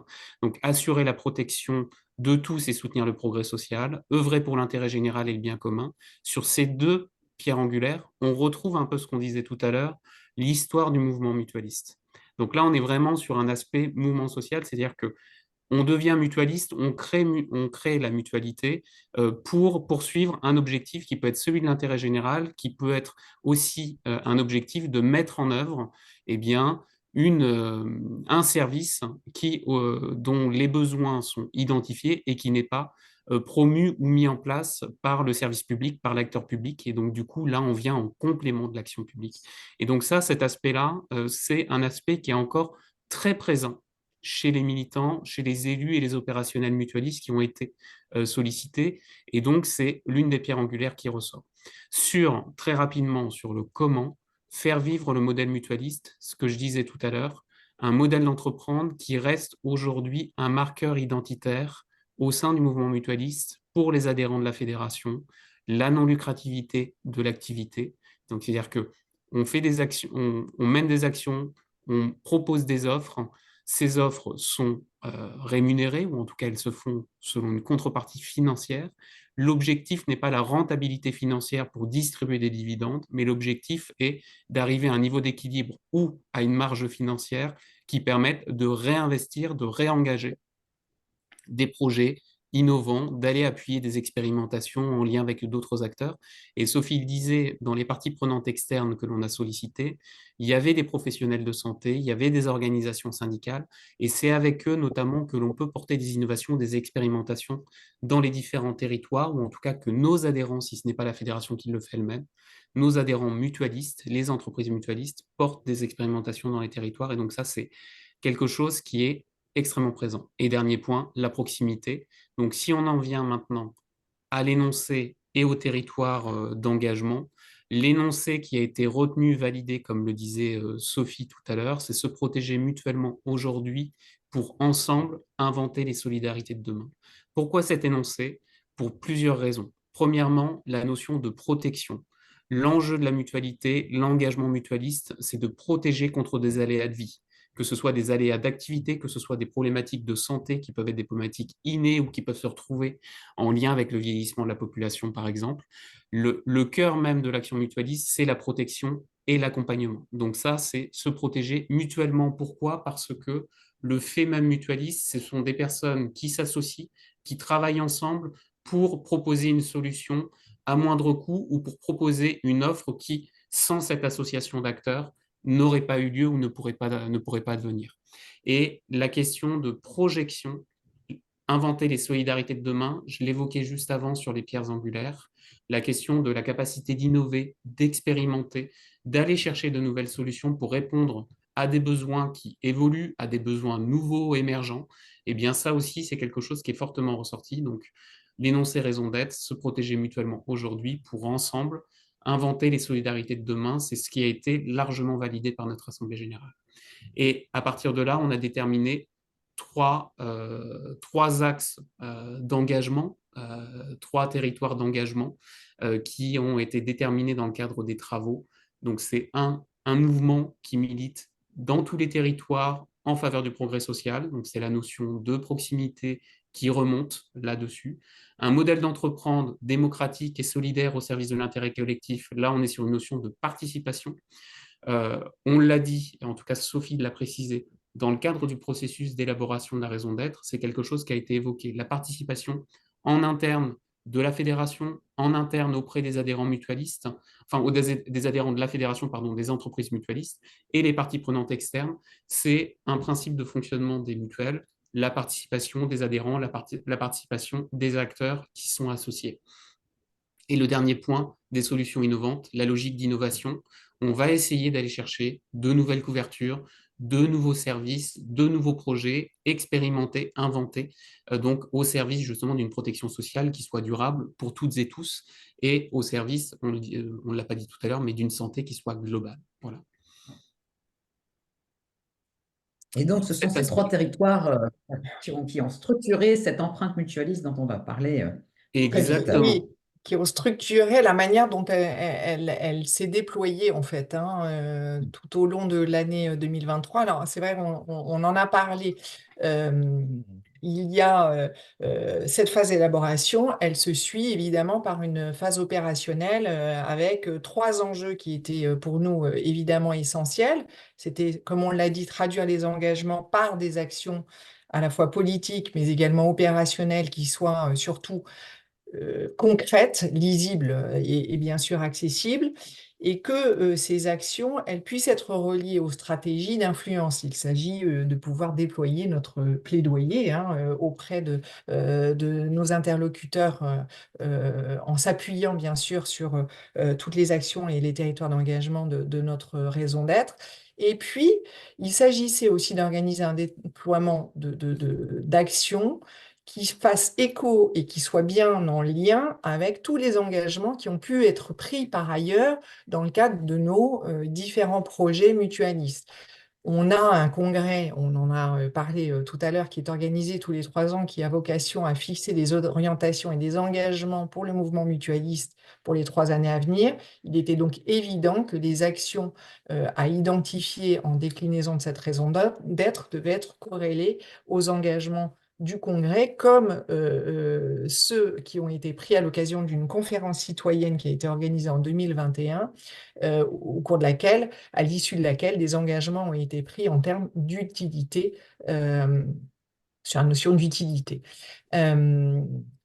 Donc assurer la protection de tous et soutenir le progrès social, œuvrer pour l'intérêt général et le bien commun. Sur ces 2 pierres angulaires, on retrouve un peu ce qu'on disait tout à l'heure, l'histoire du mouvement mutualiste. Donc là, on est vraiment sur un aspect mouvement social, c'est-à-dire que on devient mutualiste, on crée la mutualité pour poursuivre un objectif qui peut être celui de l'intérêt général, qui peut être aussi un objectif de mettre en œuvre eh bien, un service dont les besoins sont identifiés et qui n'est pas promu ou mis en place par le service public, par l'acteur public. Et donc, du coup, là, on vient en complément de l'action publique. Et donc ça, cet aspect-là, c'est un aspect qui est encore très présent chez les militants, chez les élus et les opérationnels mutualistes qui ont été sollicités. Et donc, c'est l'une des pierres angulaires qui ressort. Très rapidement, sur le comment, faire vivre le modèle mutualiste, ce que je disais tout à l'heure, un modèle d'entreprendre qui reste aujourd'hui un marqueur identitaire au sein du mouvement mutualiste pour les adhérents de la fédération, la non-lucrativité de l'activité. Donc, c'est-à-dire que on fait des actions, on mène des actions, on propose des offres. Ces offres sont rémunérées, ou en tout cas elles se font selon une contrepartie financière. L'objectif n'est pas la rentabilité financière pour distribuer des dividendes, mais l'objectif est d'arriver à un niveau d'équilibre ou à une marge financière qui permette de réinvestir, de réengager des projets innovants, d'aller appuyer des expérimentations en lien avec d'autres acteurs. Et Sophie le disait, dans les parties prenantes externes que l'on a sollicitées, il y avait des professionnels de santé, il y avait des organisations syndicales, et c'est avec eux notamment que l'on peut porter des innovations, des expérimentations dans les différents territoires, ou en tout cas que nos adhérents, si ce n'est pas la fédération qui le fait elle-même, nos adhérents mutualistes, les entreprises mutualistes, portent des expérimentations dans les territoires. Et donc ça, c'est quelque chose qui est extrêmement présent. Et dernier point, la proximité. Donc si on en vient maintenant à l'énoncé et au territoire d'engagement, l'énoncé qui a été retenu, validé, comme le disait Sophie tout à l'heure, c'est se protéger mutuellement aujourd'hui pour ensemble inventer les solidarités de demain. Pourquoi cet énoncé? Pour plusieurs raisons. Premièrement, la notion de protection. L'enjeu de la mutualité, l'engagement mutualiste, c'est de protéger contre des aléas de vie, que ce soit des aléas d'activité, que ce soit des problématiques de santé qui peuvent être des problématiques innées ou qui peuvent se retrouver en lien avec le vieillissement de la population, par exemple. Le cœur même de l'action mutualiste, c'est la protection et l'accompagnement. Donc ça, c'est se protéger mutuellement. Pourquoi? Parce que le fait même mutualiste, ce sont des personnes qui s'associent, qui travaillent ensemble pour proposer une solution à moindre coût ou pour proposer une offre qui, sans cette association d'acteurs, n'aurait pas eu lieu ou ne pourrait pas devenir. Et la question de projection, inventer les solidarités de demain, je l'évoquais juste avant sur les pierres angulaires, la question de la capacité d'innover, d'expérimenter, d'aller chercher de nouvelles solutions pour répondre à des besoins qui évoluent, à des besoins nouveaux, émergents, et bien ça aussi, c'est quelque chose qui est fortement ressorti. Donc, l'énoncé raison d'être, se protéger mutuellement aujourd'hui pour ensemble inventer les solidarités de demain, c'est ce qui a été largement validé par notre Assemblée générale. Et à partir de là, on a déterminé trois axes d'engagement, trois territoires d'engagement qui ont été déterminés dans le cadre des travaux. Donc c'est un mouvement qui milite dans tous les territoires en faveur du progrès social. Donc c'est la notion de proximité qui remonte là-dessus. Un modèle d'entreprendre démocratique et solidaire au service de l'intérêt collectif. Là, on est sur une notion de participation. On l'a dit, et en tout cas Sophie l'a précisé, dans le cadre du processus d'élaboration de la raison d'être, c'est quelque chose qui a été évoqué. La participation en interne de la fédération, en interne auprès des adhérents mutualistes, enfin des adhérents de la fédération, pardon, des entreprises mutualistes, et les parties prenantes externes, c'est un principe de fonctionnement des mutuelles, la participation des adhérents, la participation des acteurs qui sont associés. Et le dernier point, des solutions innovantes, la logique d'innovation. On va essayer d'aller chercher de nouvelles couvertures, de nouveaux services, de nouveaux projets, expérimentés, inventés, donc au service justement d'une protection sociale qui soit durable pour toutes et tous, et au service, on ne l'a pas dit tout à l'heure, mais d'une santé qui soit globale. Voilà. Et donc, ce sont ces trois territoires qui ont structuré cette empreinte mutualiste dont on va parler très vite. Exactement. Oui, qui ont structuré la manière dont elle s'est déployée en fait tout au long de l'année 2023. Alors c'est vrai, on en a parlé. Il y a cette phase d'élaboration, elle se suit évidemment par une phase opérationnelle avec trois enjeux qui étaient pour nous évidemment essentiels. C'était, comme on l'a dit, traduire les engagements par des actions à la fois politiques, mais également opérationnelles qui soient surtout concrètes, lisibles et bien sûr accessibles, et que ces actions, elles puissent être reliées aux stratégies d'influence. Il s'agit de pouvoir déployer notre plaidoyer auprès de nos interlocuteurs en s'appuyant bien sûr sur toutes les actions et les territoires d'engagement de notre raison d'être. Et puis, il s'agissait aussi d'organiser un déploiement d'actions qui fasse écho et qui soit bien en lien avec tous les engagements qui ont pu être pris par ailleurs dans le cadre de nos différents projets mutualistes. On a un congrès, on en a parlé tout à l'heure, qui est organisé tous les 3 ans, qui a vocation à fixer des orientations et des engagements pour le mouvement mutualiste pour les 3 années à venir. Il était donc évident que les actions à identifier en déclinaison de cette raison d'être devaient être corrélées aux engagements du Congrès, comme ceux qui ont été pris à l'occasion d'une conférence citoyenne qui a été organisée en 2021, au cours de laquelle, à l'issue de laquelle, des engagements ont été pris en termes d'utilité, sur la notion d'utilité.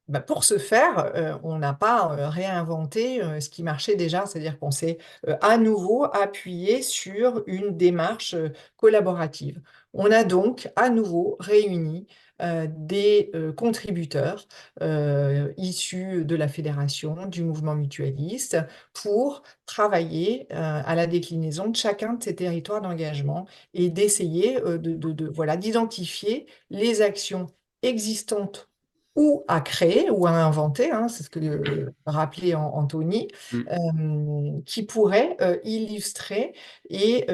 Bah, pour ce faire, on n'a pas réinventé ce qui marchait déjà, c'est-à-dire qu'on s'est à nouveau appuyé sur une démarche collaborative. On a donc à nouveau réuni des contributeurs issus de la fédération, du mouvement mutualiste, pour travailler à la déclinaison de chacun de ces territoires d'engagement et d'essayer voilà, d'identifier les actions existantes ou à créer ou à inventer, hein, c'est ce que rappelait Anthony, qui pourrait illustrer et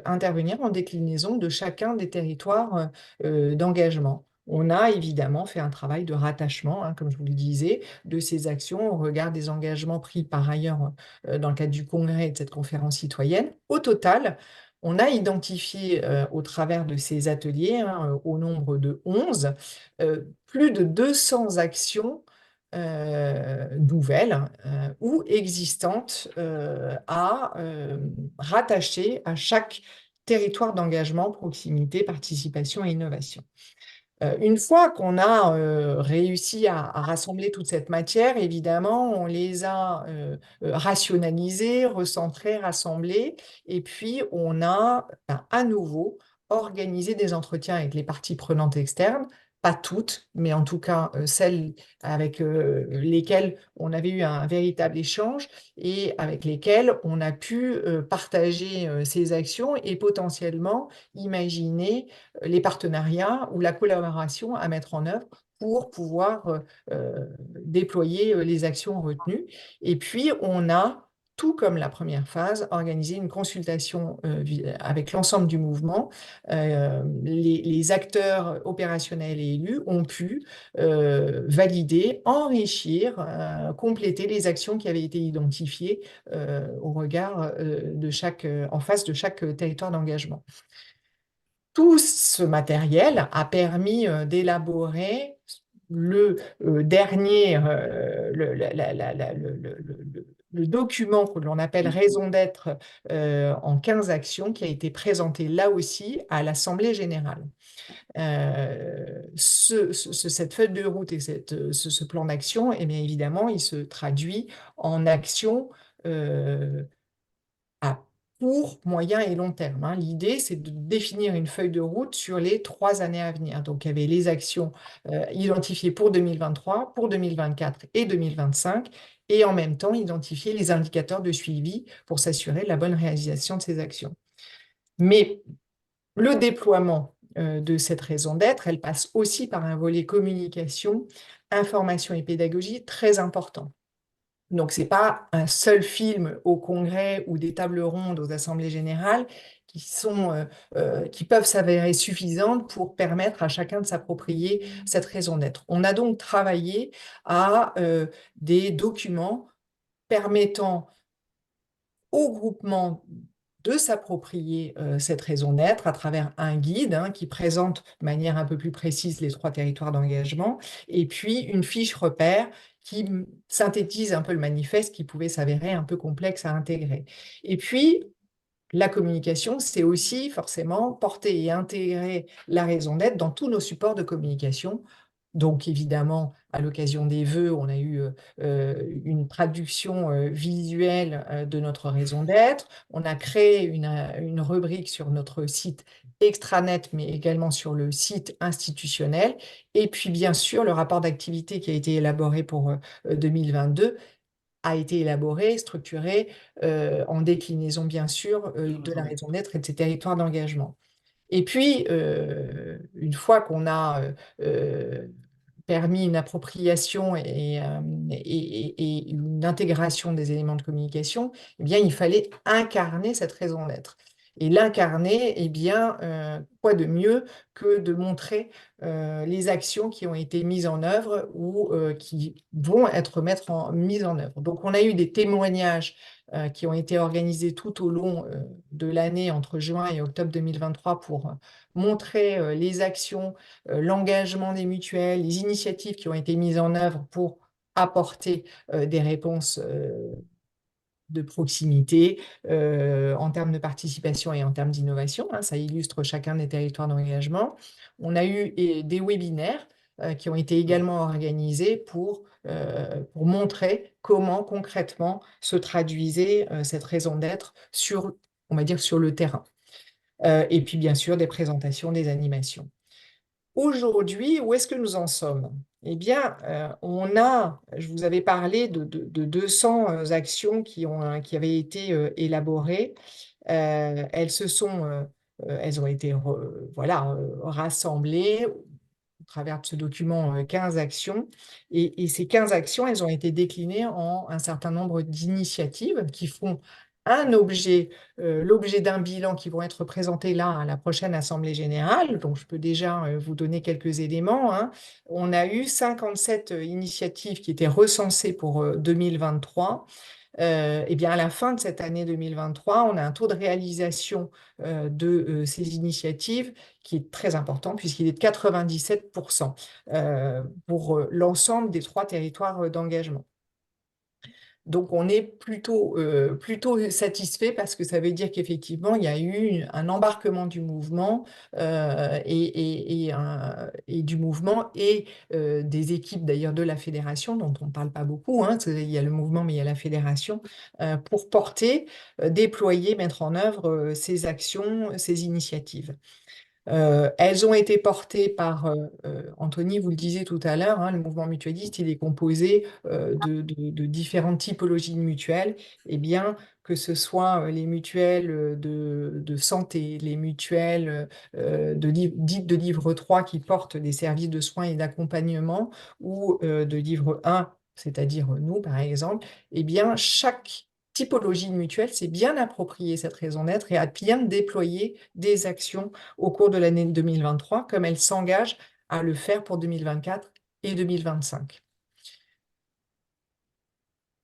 intervenir en déclinaison de chacun des territoires d'engagement. On a évidemment fait un travail de rattachement, hein, comme je vous le disais, de ces actions au regard des engagements pris par ailleurs dans le cadre du congrès et de cette conférence citoyenne. Au total, on a identifié au travers de ces ateliers, hein, au nombre de 11, plus de 200 actions nouvelles ou existantes à rattacher à chaque territoire d'engagement, proximité, participation et innovation. Une fois qu'on a réussi à rassembler toute cette matière, évidemment, on les a rationalisées, recentrées, rassemblées, et puis on a à nouveau organisé des entretiens avec les parties prenantes externes, pas toutes, mais en tout cas celles avec lesquelles on avait eu un véritable échange et avec lesquelles on a pu partager ces actions et potentiellement imaginer les partenariats ou la collaboration à mettre en œuvre pour pouvoir déployer les actions retenues. Et puis, on a, tout comme la première phase, organisé une consultation avec l'ensemble du mouvement. Les acteurs opérationnels et élus ont pu valider, enrichir, compléter les actions qui avaient été identifiées au regard en face de chaque territoire d'engagement. Tout ce matériel a permis d'élaborer le dernier, le document que l'on appelle raison d'être en 15 actions qui a été présenté là aussi à l'Assemblée générale. Cette feuille de route et ce plan d'action, eh bien évidemment, il se traduit en actions à court, moyen et long terme, hein. L'idée, c'est de définir une feuille de route sur les 3 années à venir. Donc, il y avait les actions identifiées pour 2023, pour 2024 et 2025, et en même temps, identifier les indicateurs de suivi pour s'assurer de la bonne réalisation de ces actions. Mais le déploiement de cette raison d'être, elle passe aussi par un volet communication, information et pédagogie très important. Donc, ce n'est pas un seul film au congrès ou des tables rondes aux assemblées générales qui peuvent s'avérer suffisantes pour permettre à chacun de s'approprier cette raison d'être. On a donc travaillé à des documents permettant au groupement de s'approprier cette raison d'être à travers un guide qui présente de manière un peu plus précise les 3 territoires d'engagement, et puis une fiche repère qui synthétise un peu le manifeste qui pouvait s'avérer un peu complexe à intégrer. Et puis, la communication, c'est aussi forcément porter et intégrer la raison d'être dans tous nos supports de communication. Donc, évidemment, à l'occasion des vœux, on a eu une traduction visuelle de notre raison d'être. On a créé une rubrique sur notre site extranet, mais également sur le site institutionnel. Et puis, bien sûr, le rapport d'activité qui a été élaboré pour 2022 a été élaboré, structuré en déclinaison, bien sûr, de la raison d'être et de ces territoires d'engagement. Et puis, une fois qu'on a permis une appropriation et une intégration des éléments de communication, eh bien, il fallait incarner cette raison d'être. Et l'incarner, eh bien, quoi de mieux que de montrer les actions qui ont été mises en œuvre ou qui vont être mises en œuvre. Donc, on a eu des témoignages qui ont été organisés tout au long de l'année entre juin et octobre 2023 pour montrer les actions, l'engagement des mutuelles, les initiatives qui ont été mises en œuvre pour apporter des réponses de proximité en termes de participation et en termes d'innovation. Ça illustre chacun des territoires d'engagement. On a eu des webinaires qui ont été également organisées pour montrer comment concrètement se traduisait cette raison d'être sur, on va dire, sur le terrain. Et puis bien sûr des présentations, des animations. Aujourd'hui, où est-ce que nous en sommes? Eh bien, je vous avais parlé de 200 actions qui avaient été élaborées. Elles ont été voilà, rassemblées au travers de ce document 15 actions. Et ces 15 actions, elles ont été déclinées en un certain nombre d'initiatives qui font l'objet d'un bilan qui vont être présentés là à la prochaine Assemblée générale. Donc, je peux déjà vous donner quelques éléments, hein. On a eu 57 initiatives qui étaient recensées pour 2023. Eh bien, à la fin de cette année 2023, on a un taux de réalisation de ces initiatives qui est très important puisqu'il est de 97% pour l'ensemble des 3 territoires d'engagement. Donc, on est plutôt satisfait parce que ça veut dire qu'effectivement, il y a eu un embarquement du mouvement et du mouvement et des équipes d'ailleurs de la fédération, dont on ne parle pas beaucoup, hein. Il y a le mouvement, mais il y a la fédération, pour porter, déployer, mettre en œuvre ces actions, ces initiatives. Elles ont été portées par, Anthony, vous le disiez tout à l'heure, hein, le mouvement mutualiste, il est composé de différentes typologies de mutuelles, et bien que ce soit les mutuelles de santé, les mutuelles dites de livre 3 qui portent des services de soins et d'accompagnement, ou de livre 1, c'est-à-dire nous par exemple, et bien chaque typologie de mutuelle s'est bien appropriée cette raison d'être et a bien déployé des actions au cours de l'année 2023, comme elle s'engage à le faire pour 2024 et 2025.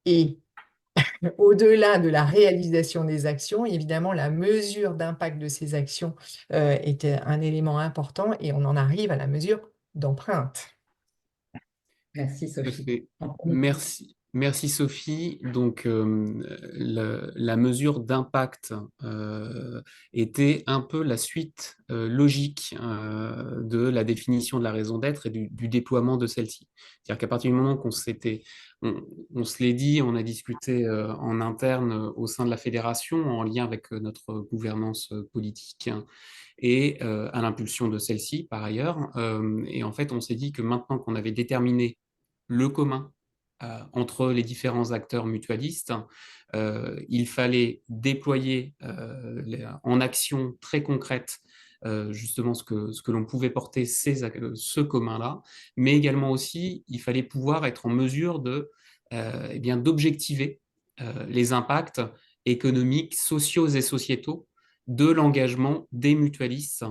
Et au-delà de la réalisation des actions, évidemment, la mesure d'impact de ces actions était un élément important et on en arrive à la mesure d'empreinte. Merci Tout à Sophie. fait. Merci Sophie. Donc, la mesure d'impact était un peu la suite logique de la définition de la raison d'être et du déploiement de celle-ci. C'est-à-dire qu'à partir du moment qu'on on se l'est dit, on a discuté en interne au sein de la fédération en lien avec notre gouvernance politique, hein, et à l'impulsion de celle-ci par ailleurs. Et en fait, on s'est dit que maintenant qu'on avait déterminé le commun entre les différents acteurs mutualistes, il fallait déployer en action très concrète justement ce que l'on pouvait porter ce commun-là, mais également aussi, il fallait pouvoir être en mesure eh bien, d'objectiver les impacts économiques, sociaux et sociétaux de l'engagement des mutualistes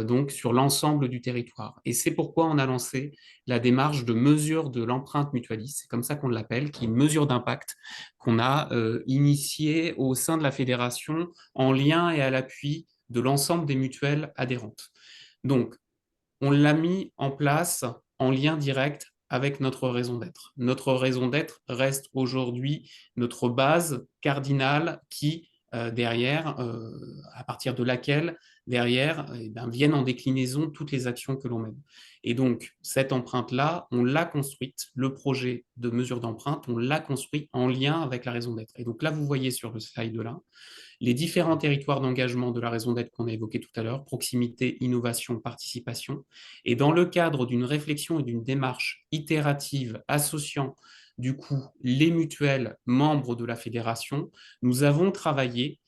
donc sur l'ensemble du territoire. Et c'est pourquoi on a lancé la démarche de mesure de l'empreinte mutualiste, c'est comme ça qu'on l'appelle, qui est une mesure d'impact qu'on a initiée au sein de la fédération en lien et à l'appui de l'ensemble des mutuelles adhérentes. Donc, on l'a mis en place en lien direct avec notre raison d'être. Notre raison d'être reste aujourd'hui notre base cardinale qui, derrière, à partir de laquelle, derrière, viennent en déclinaison toutes les actions que l'on mène. Et donc, cette empreinte-là, on l'a construite, le projet de mesure d'empreinte, on l'a construit en lien avec la raison d'être. Et donc là, vous voyez sur le slide-là, les différents territoires d'engagement de la raison d'être qu'on a évoqué tout à l'heure, proximité, innovation, participation. Et dans le cadre d'une réflexion et d'une démarche itérative associant du coup les mutuelles membres de la fédération, nous avons travaillé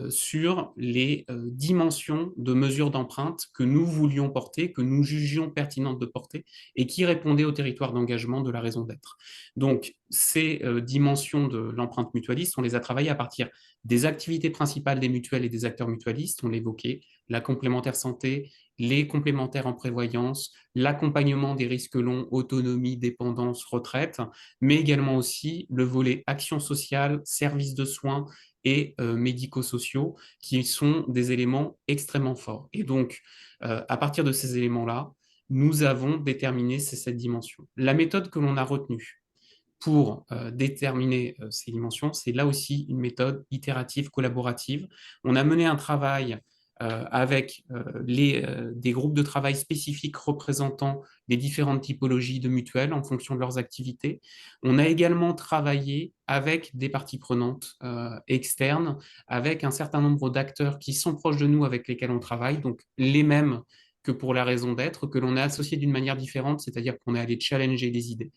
sur les dimensions de mesures d'empreinte que nous voulions porter, que nous jugions pertinentes de porter et qui répondaient au territoire d'engagement de la raison d'être. Donc, ces dimensions de l'empreinte mutualiste, on les a travaillées à partir des activités principales des mutuelles et des acteurs mutualistes, on l'évoquait, la complémentaire santé, les complémentaires en prévoyance, l'accompagnement des risques longs, autonomie, dépendance, retraite, mais également aussi le volet action sociale, services de soins et médico-sociaux, qui sont des éléments extrêmement forts. Et donc, à partir de ces éléments-là, nous avons déterminé ces 7 dimensions. La méthode que l'on a retenue pour déterminer ces dimensions, c'est là aussi une méthode itérative, collaborative. On a mené un travail avec des groupes de travail spécifiques représentant les différentes typologies de mutuelles en fonction de leurs activités. On a également travaillé avec des parties prenantes externes, avec un certain nombre d'acteurs qui sont proches de nous, avec lesquels on travaille, donc les mêmes que pour la raison d'être, que l'on a associé d'une manière différente, c'est-à-dire qu'on est allé challenger les idées.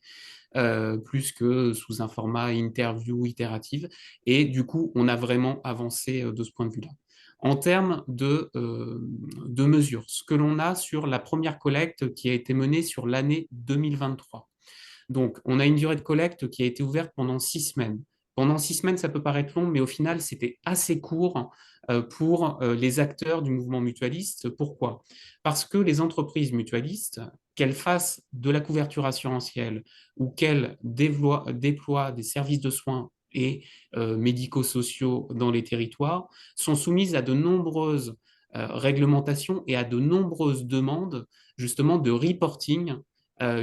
Plus que sous un format interview itérative. Et du coup, on a vraiment avancé de ce point de vue-là. En termes de mesures, ce que l'on a sur la première collecte qui a été menée sur l'année 2023. Donc, on a une durée de collecte qui a été ouverte pendant 6 semaines. Pendant 6 semaines, ça peut paraître long, mais au final, c'était assez court pour les acteurs du mouvement mutualiste. Pourquoi? Parce que les entreprises mutualistes, qu'elles fassent de la couverture assurantielle ou qu'elles déploient des services de soins et médico-sociaux dans les territoires, sont soumises à de nombreuses réglementations et à de nombreuses demandes justement de reporting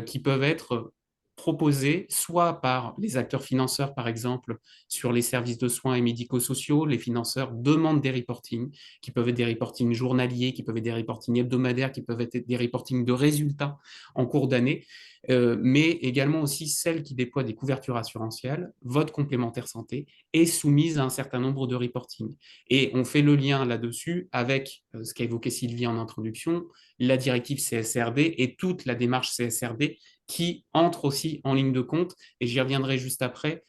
qui peuvent être proposés soit par les acteurs financeurs, par exemple, sur les services de soins et médico-sociaux. Les financeurs demandent des reportings, qui peuvent être des reportings journaliers, qui peuvent être des reportings hebdomadaires, qui peuvent être des reportings de résultats en cours d'année, mais également aussi celles qui déploient des couvertures assurantielles. Votre complémentaire santé est soumise à un certain nombre de reportings. Et on fait le lien là-dessus avec ce qu'a évoqué Sylvie en introduction, la directive CSRD et toute la démarche CSRD qui entre aussi en ligne de compte, et j'y reviendrai juste après,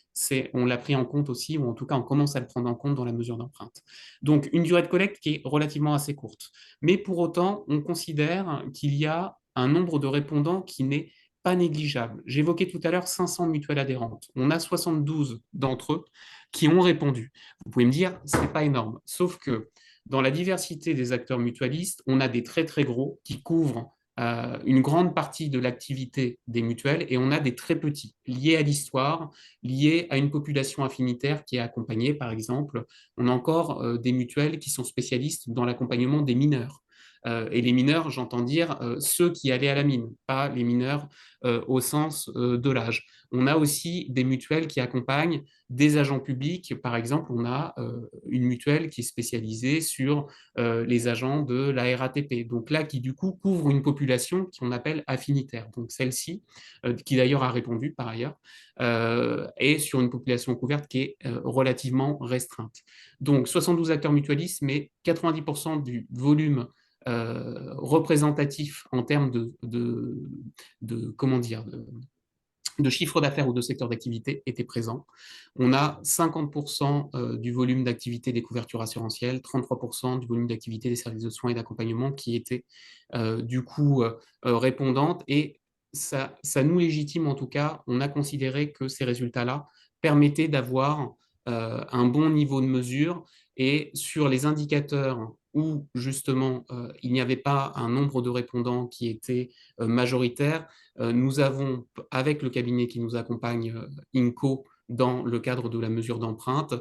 on l'a pris en compte aussi, ou en tout cas on commence à le prendre en compte dans la mesure d'empreinte. Donc une durée de collecte qui est relativement assez courte. Mais pour autant, on considère qu'il y a un nombre de répondants qui n'est pas négligeable. J'évoquais tout à l'heure 500 mutuelles adhérentes. On a 72 d'entre eux qui ont répondu. Vous pouvez me dire, c'est pas énorme. Sauf que dans la diversité des acteurs mutualistes, on a des très très gros qui couvrent une grande partie de l'activité des mutuelles et on a des très petits liés à l'histoire, liés à une population affinitaire qui est accompagnée, par exemple. On a encore des mutuelles qui sont spécialistes dans l'accompagnement des mineurs. Et les mineurs, j'entends dire ceux qui allaient à la mine, pas les mineurs au sens de l'âge. On a aussi des mutuelles qui accompagnent des agents publics. Par exemple, on a une mutuelle qui est spécialisée sur les agents de la RATP. Donc là, qui du coup couvre une population qu'on appelle affinitaire. Donc celle-ci, qui d'ailleurs a répondu par ailleurs, est sur une population couverte qui est relativement restreinte. Donc 72 acteurs mutualistes, mais 90% du volume représentatif en termes comment dire, de chiffre d'affaires ou de secteur d'activité était présent. On a 50% du volume d'activité des couvertures assurantielles, 33% du volume d'activité des services de soins et d'accompagnement qui étaient du coup répondantes, et ça nous légitime en tout cas. On a considéré que ces résultats-là permettaient d'avoir un bon niveau de mesure, et sur les indicateurs où justement il n'y avait pas un nombre de répondants qui était majoritaire, nous avons, avec le cabinet qui nous accompagne, INCO, dans le cadre de la mesure d'empreinte,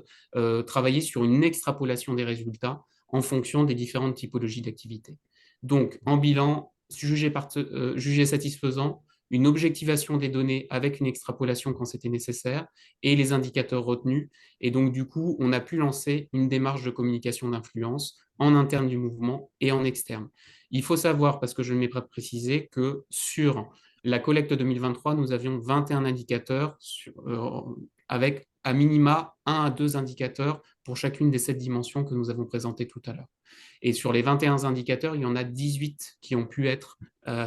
travaillé sur une extrapolation des résultats en fonction des différentes typologies d'activité. Donc, en bilan, jugé satisfaisant, une objectivation des données avec une extrapolation quand c'était nécessaire, et les indicateurs retenus. Et donc, du coup, on a pu lancer une démarche de communication d'influence en interne du mouvement et en externe. Il faut savoir, parce que je ne l'ai pas précisé, que sur la collecte 2023, nous avions 21 indicateurs avec à minima 1 à 2 indicateurs pour chacune des 7 dimensions que nous avons présentées tout à l'heure. Et sur les 21 indicateurs, il y en a 18 qui ont pu être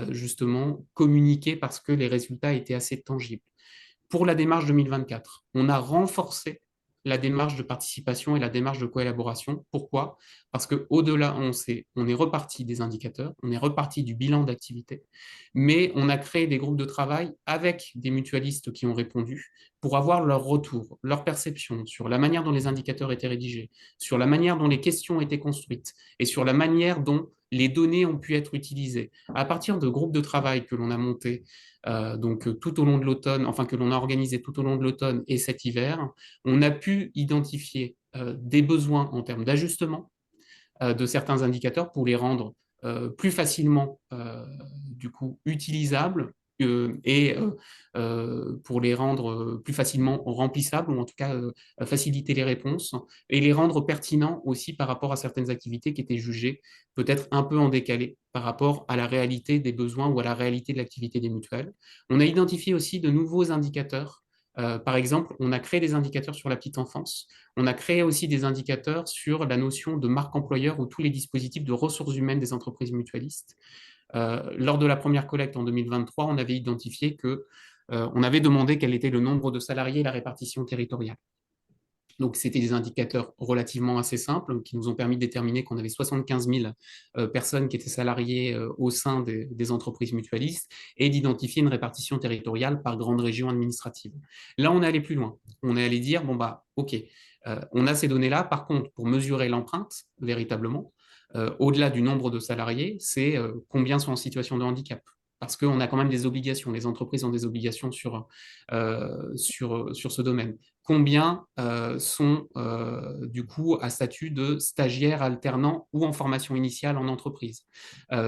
justement communiqués parce que les résultats étaient assez tangibles. Pour la démarche 2024, on a renforcé la démarche de participation et la démarche de collaboration. Pourquoi? Parce qu'au-delà, on est reparti des indicateurs, on est reparti du bilan d'activité, mais on a créé des groupes de travail avec des mutualistes qui ont répondu pour avoir leur retour, leur perception sur la manière dont les indicateurs étaient rédigés, sur la manière dont les questions étaient construites et sur la manière dont les données ont pu être utilisées. À partir de groupes de travail que l'on a montés tout au long de l'automne, enfin que l'on a organisé tout au long de l'automne et cet hiver, on a pu identifier des besoins en termes d'ajustement de certains indicateurs pour les rendre plus facilement du coup utilisables, pour les rendre plus facilement remplissables, ou en tout cas faciliter les réponses, et les rendre pertinents aussi par rapport à certaines activités qui étaient jugées peut-être un peu en décalé par rapport à la réalité des besoins ou à la réalité de l'activité des mutuelles. On a identifié aussi de nouveaux indicateurs. Par exemple, on a créé des indicateurs sur la petite enfance. On a créé aussi des indicateurs sur la notion de marque employeur ou tous les dispositifs de ressources humaines des entreprises mutualistes. Lors de la première collecte en 2023, on avait identifié que on avait demandé quel était le nombre de salariés et la répartition territoriale. Donc, c'était des indicateurs relativement assez simples qui nous ont permis de déterminer qu'on avait 75 000 personnes qui étaient salariées au sein des entreprises mutualistes et d'identifier une répartition territoriale par grande région administrative. Là, on est allé plus loin. On est allé dire, bon, bah, OK, on a ces données-là. Par contre, pour mesurer l'empreinte, véritablement, au-delà du nombre de salariés, c'est combien sont en situation de handicap. Parce qu'on a quand même des obligations, les entreprises ont des obligations sur ce domaine. Combien sont du coup à statut de stagiaire, alternant ou en formation initiale en entreprise.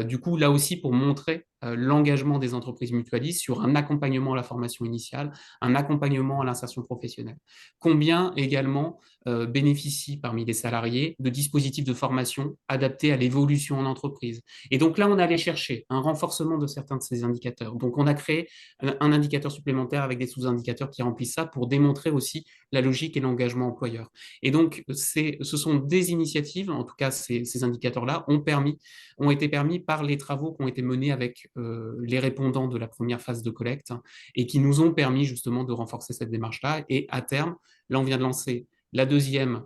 Du coup, là aussi, pour montrer l'engagement des entreprises mutualistes sur un accompagnement à la formation initiale, un accompagnement à l'insertion professionnelle. Combien également bénéficient parmi les salariés de dispositifs de formation adaptés à l'évolution en entreprise. Et donc là, on allait chercher un renforcement de certains de ces indicateurs. Donc on a créé un indicateur supplémentaire avec des sous-indicateurs qui remplissent ça pour démontrer aussi la logique et l'engagement employeur. Et donc, ce sont des initiatives, en tout cas ces indicateurs-là, ont été permis par les travaux qui ont été menés avec les répondants de la première phase de collecte et qui nous ont permis justement de renforcer cette démarche-là. Et à terme, là, on vient de lancer la deuxième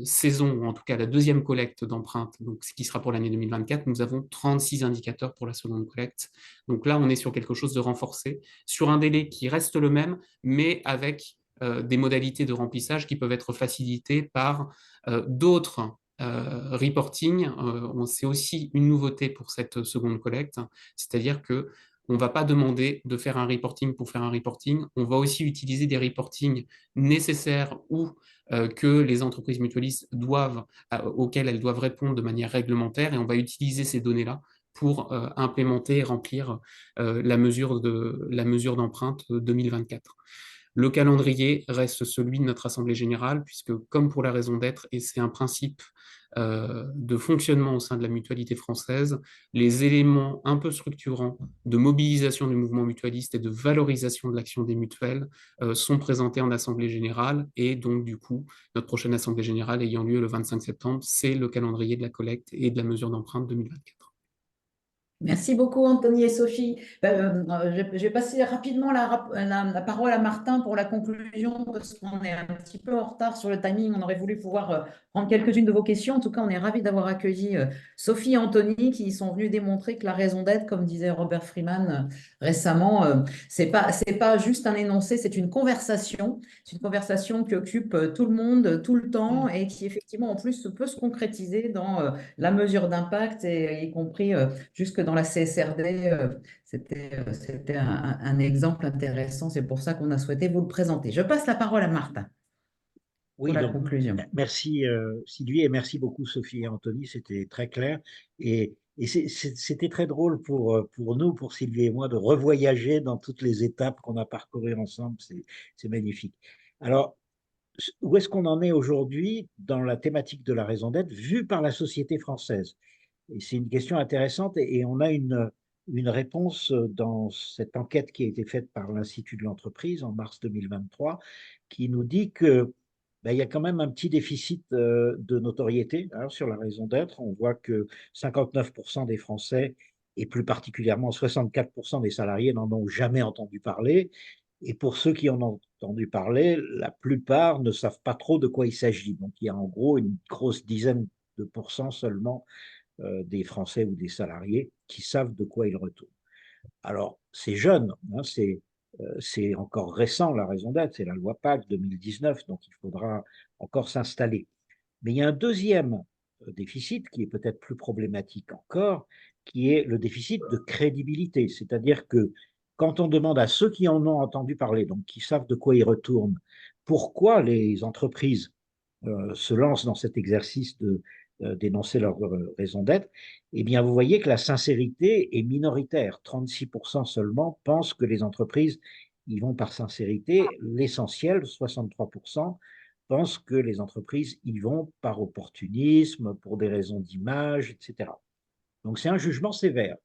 saison, ou en tout cas la deuxième collecte d'empreintes, donc ce qui sera pour l'année 2024, nous avons 36 indicateurs pour la seconde collecte. Donc là, on est sur quelque chose de renforcé, sur un délai qui reste le même, mais avec des modalités de remplissage qui peuvent être facilitées par d'autres reporting. C'est aussi une nouveauté pour cette seconde collecte, c'est-à-dire que on ne va pas demander de faire un reporting pour faire un reporting. On va aussi utiliser des reportings nécessaires ou que les entreprises mutualistes auxquelles elles doivent répondre de manière réglementaire. Et on va utiliser ces données-là pour implémenter et remplir la mesure d'empreinte 2024. Le calendrier reste celui de notre Assemblée générale, puisque comme pour la raison d'être, et c'est un principe de fonctionnement au sein de la mutualité française, les éléments un peu structurants de mobilisation du mouvement mutualiste et de valorisation de l'action des mutuelles sont présentés en Assemblée générale, et donc du coup, notre prochaine Assemblée générale ayant lieu le 25 septembre, c'est le calendrier de la collecte et de la mesure d'empreinte 2024. Merci beaucoup, Anthony et Sophie. Je vais passer rapidement la parole à Martin pour la conclusion, parce qu'on est un petit peu en retard sur le timing. On aurait voulu pouvoir prendre quelques-unes de vos questions. En tout cas, on est ravis d'avoir accueilli Sophie et Anthony, qui sont venus démontrer que la raison d'être, comme disait Robert Freeman récemment, c'est pas juste un énoncé, c'est une conversation. C'est une conversation qui occupe tout le monde, tout le temps, et qui, effectivement, en plus, peut se concrétiser dans la mesure d'impact, et y compris jusque dans la CSRD, c'était un exemple intéressant. C'est pour ça qu'on a souhaité vous le présenter. Je passe la parole à Martin pour Oui, la donc conclusion. merci Sylvie et merci beaucoup Sophie et Anthony, c'était très clair et c'était très drôle pour nous, pour Sylvie et moi, de revoyager dans toutes les étapes qu'on a parcourues ensemble, c'est magnifique. Alors, où est-ce qu'on en est aujourd'hui dans la thématique de la raison d'être vue par la société française? Et c'est une question intéressante et on a une réponse dans cette enquête qui a été faite par l'Institut de l'entreprise en mars 2023 qui nous dit que ben, il y a quand même un petit déficit de notoriété sur la raison d'être. On voit que 59% des Français et plus particulièrement 64% des salariés n'en ont jamais entendu parler. Et pour ceux qui en ont entendu parler, la plupart ne savent pas trop de quoi il s'agit. Donc il y a en gros une grosse dizaine de pourcents seulement des Français ou des salariés qui savent de quoi ils retournent. Alors, c'est jeune, c'est encore récent la raison d'être, c'est la loi PAC 2019, donc il faudra encore s'installer. Mais il y a un deuxième déficit qui est peut-être plus problématique encore, qui est le déficit de crédibilité. C'est-à-dire que quand on demande à ceux qui en ont entendu parler, donc qui savent de quoi ils retournent, pourquoi les entreprises se lancent dans cet exercice dénoncer leur raison d'être, eh bien, vous voyez que la sincérité est minoritaire. 36% seulement pensent que les entreprises y vont par sincérité. L'essentiel, 63%, pensent que les entreprises y vont par opportunisme, pour des raisons d'image, etc. Donc, c'est un jugement sévère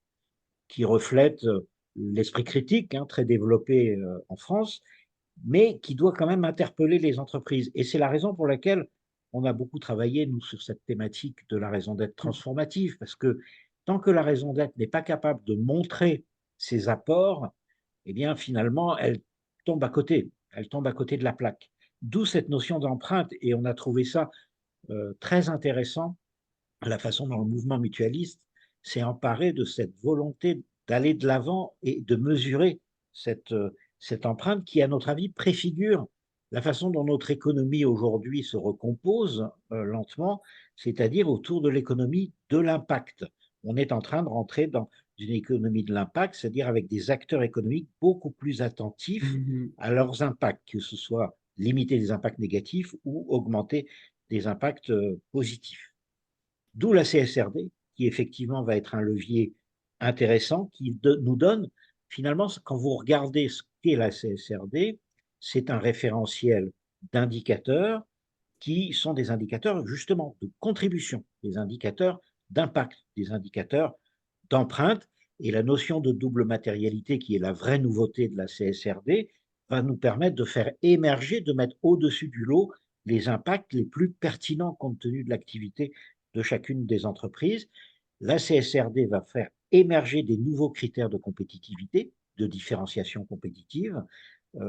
qui reflète l'esprit critique, hein, très développé en France, mais qui doit quand même interpeller les entreprises. Et c'est la raison pour laquelle on a beaucoup travaillé, nous, sur cette thématique de la raison d'être transformative, parce que tant que la raison d'être n'est pas capable de montrer ses apports, eh bien, finalement, elle tombe à côté. Elle tombe à côté de la plaque. D'où cette notion d'empreinte, et on a trouvé ça très intéressant, la façon dont le mouvement mutualiste s'est emparé de cette volonté d'aller de l'avant et de mesurer cette empreinte qui, à notre avis, préfigure la façon dont notre économie aujourd'hui se recompose lentement, c'est-à-dire autour de l'économie de l'impact. On est en train de rentrer dans une économie de l'impact, c'est-à-dire avec des acteurs économiques beaucoup plus attentifs à leurs impacts, que ce soit limiter des impacts négatifs ou augmenter des impacts positifs. D'où la CSRD, qui effectivement va être un levier intéressant, qui nous donne, finalement, quand vous regardez ce qu'est la CSRD, c'est un référentiel d'indicateurs qui sont des indicateurs justement de contribution, des indicateurs d'impact, des indicateurs d'empreinte. Et la notion de double matérialité, qui est la vraie nouveauté de la CSRD, va nous permettre de faire émerger, de mettre au-dessus du lot les impacts les plus pertinents compte tenu de l'activité de chacune des entreprises. La CSRD va faire émerger des nouveaux critères de compétitivité, de différenciation compétitive,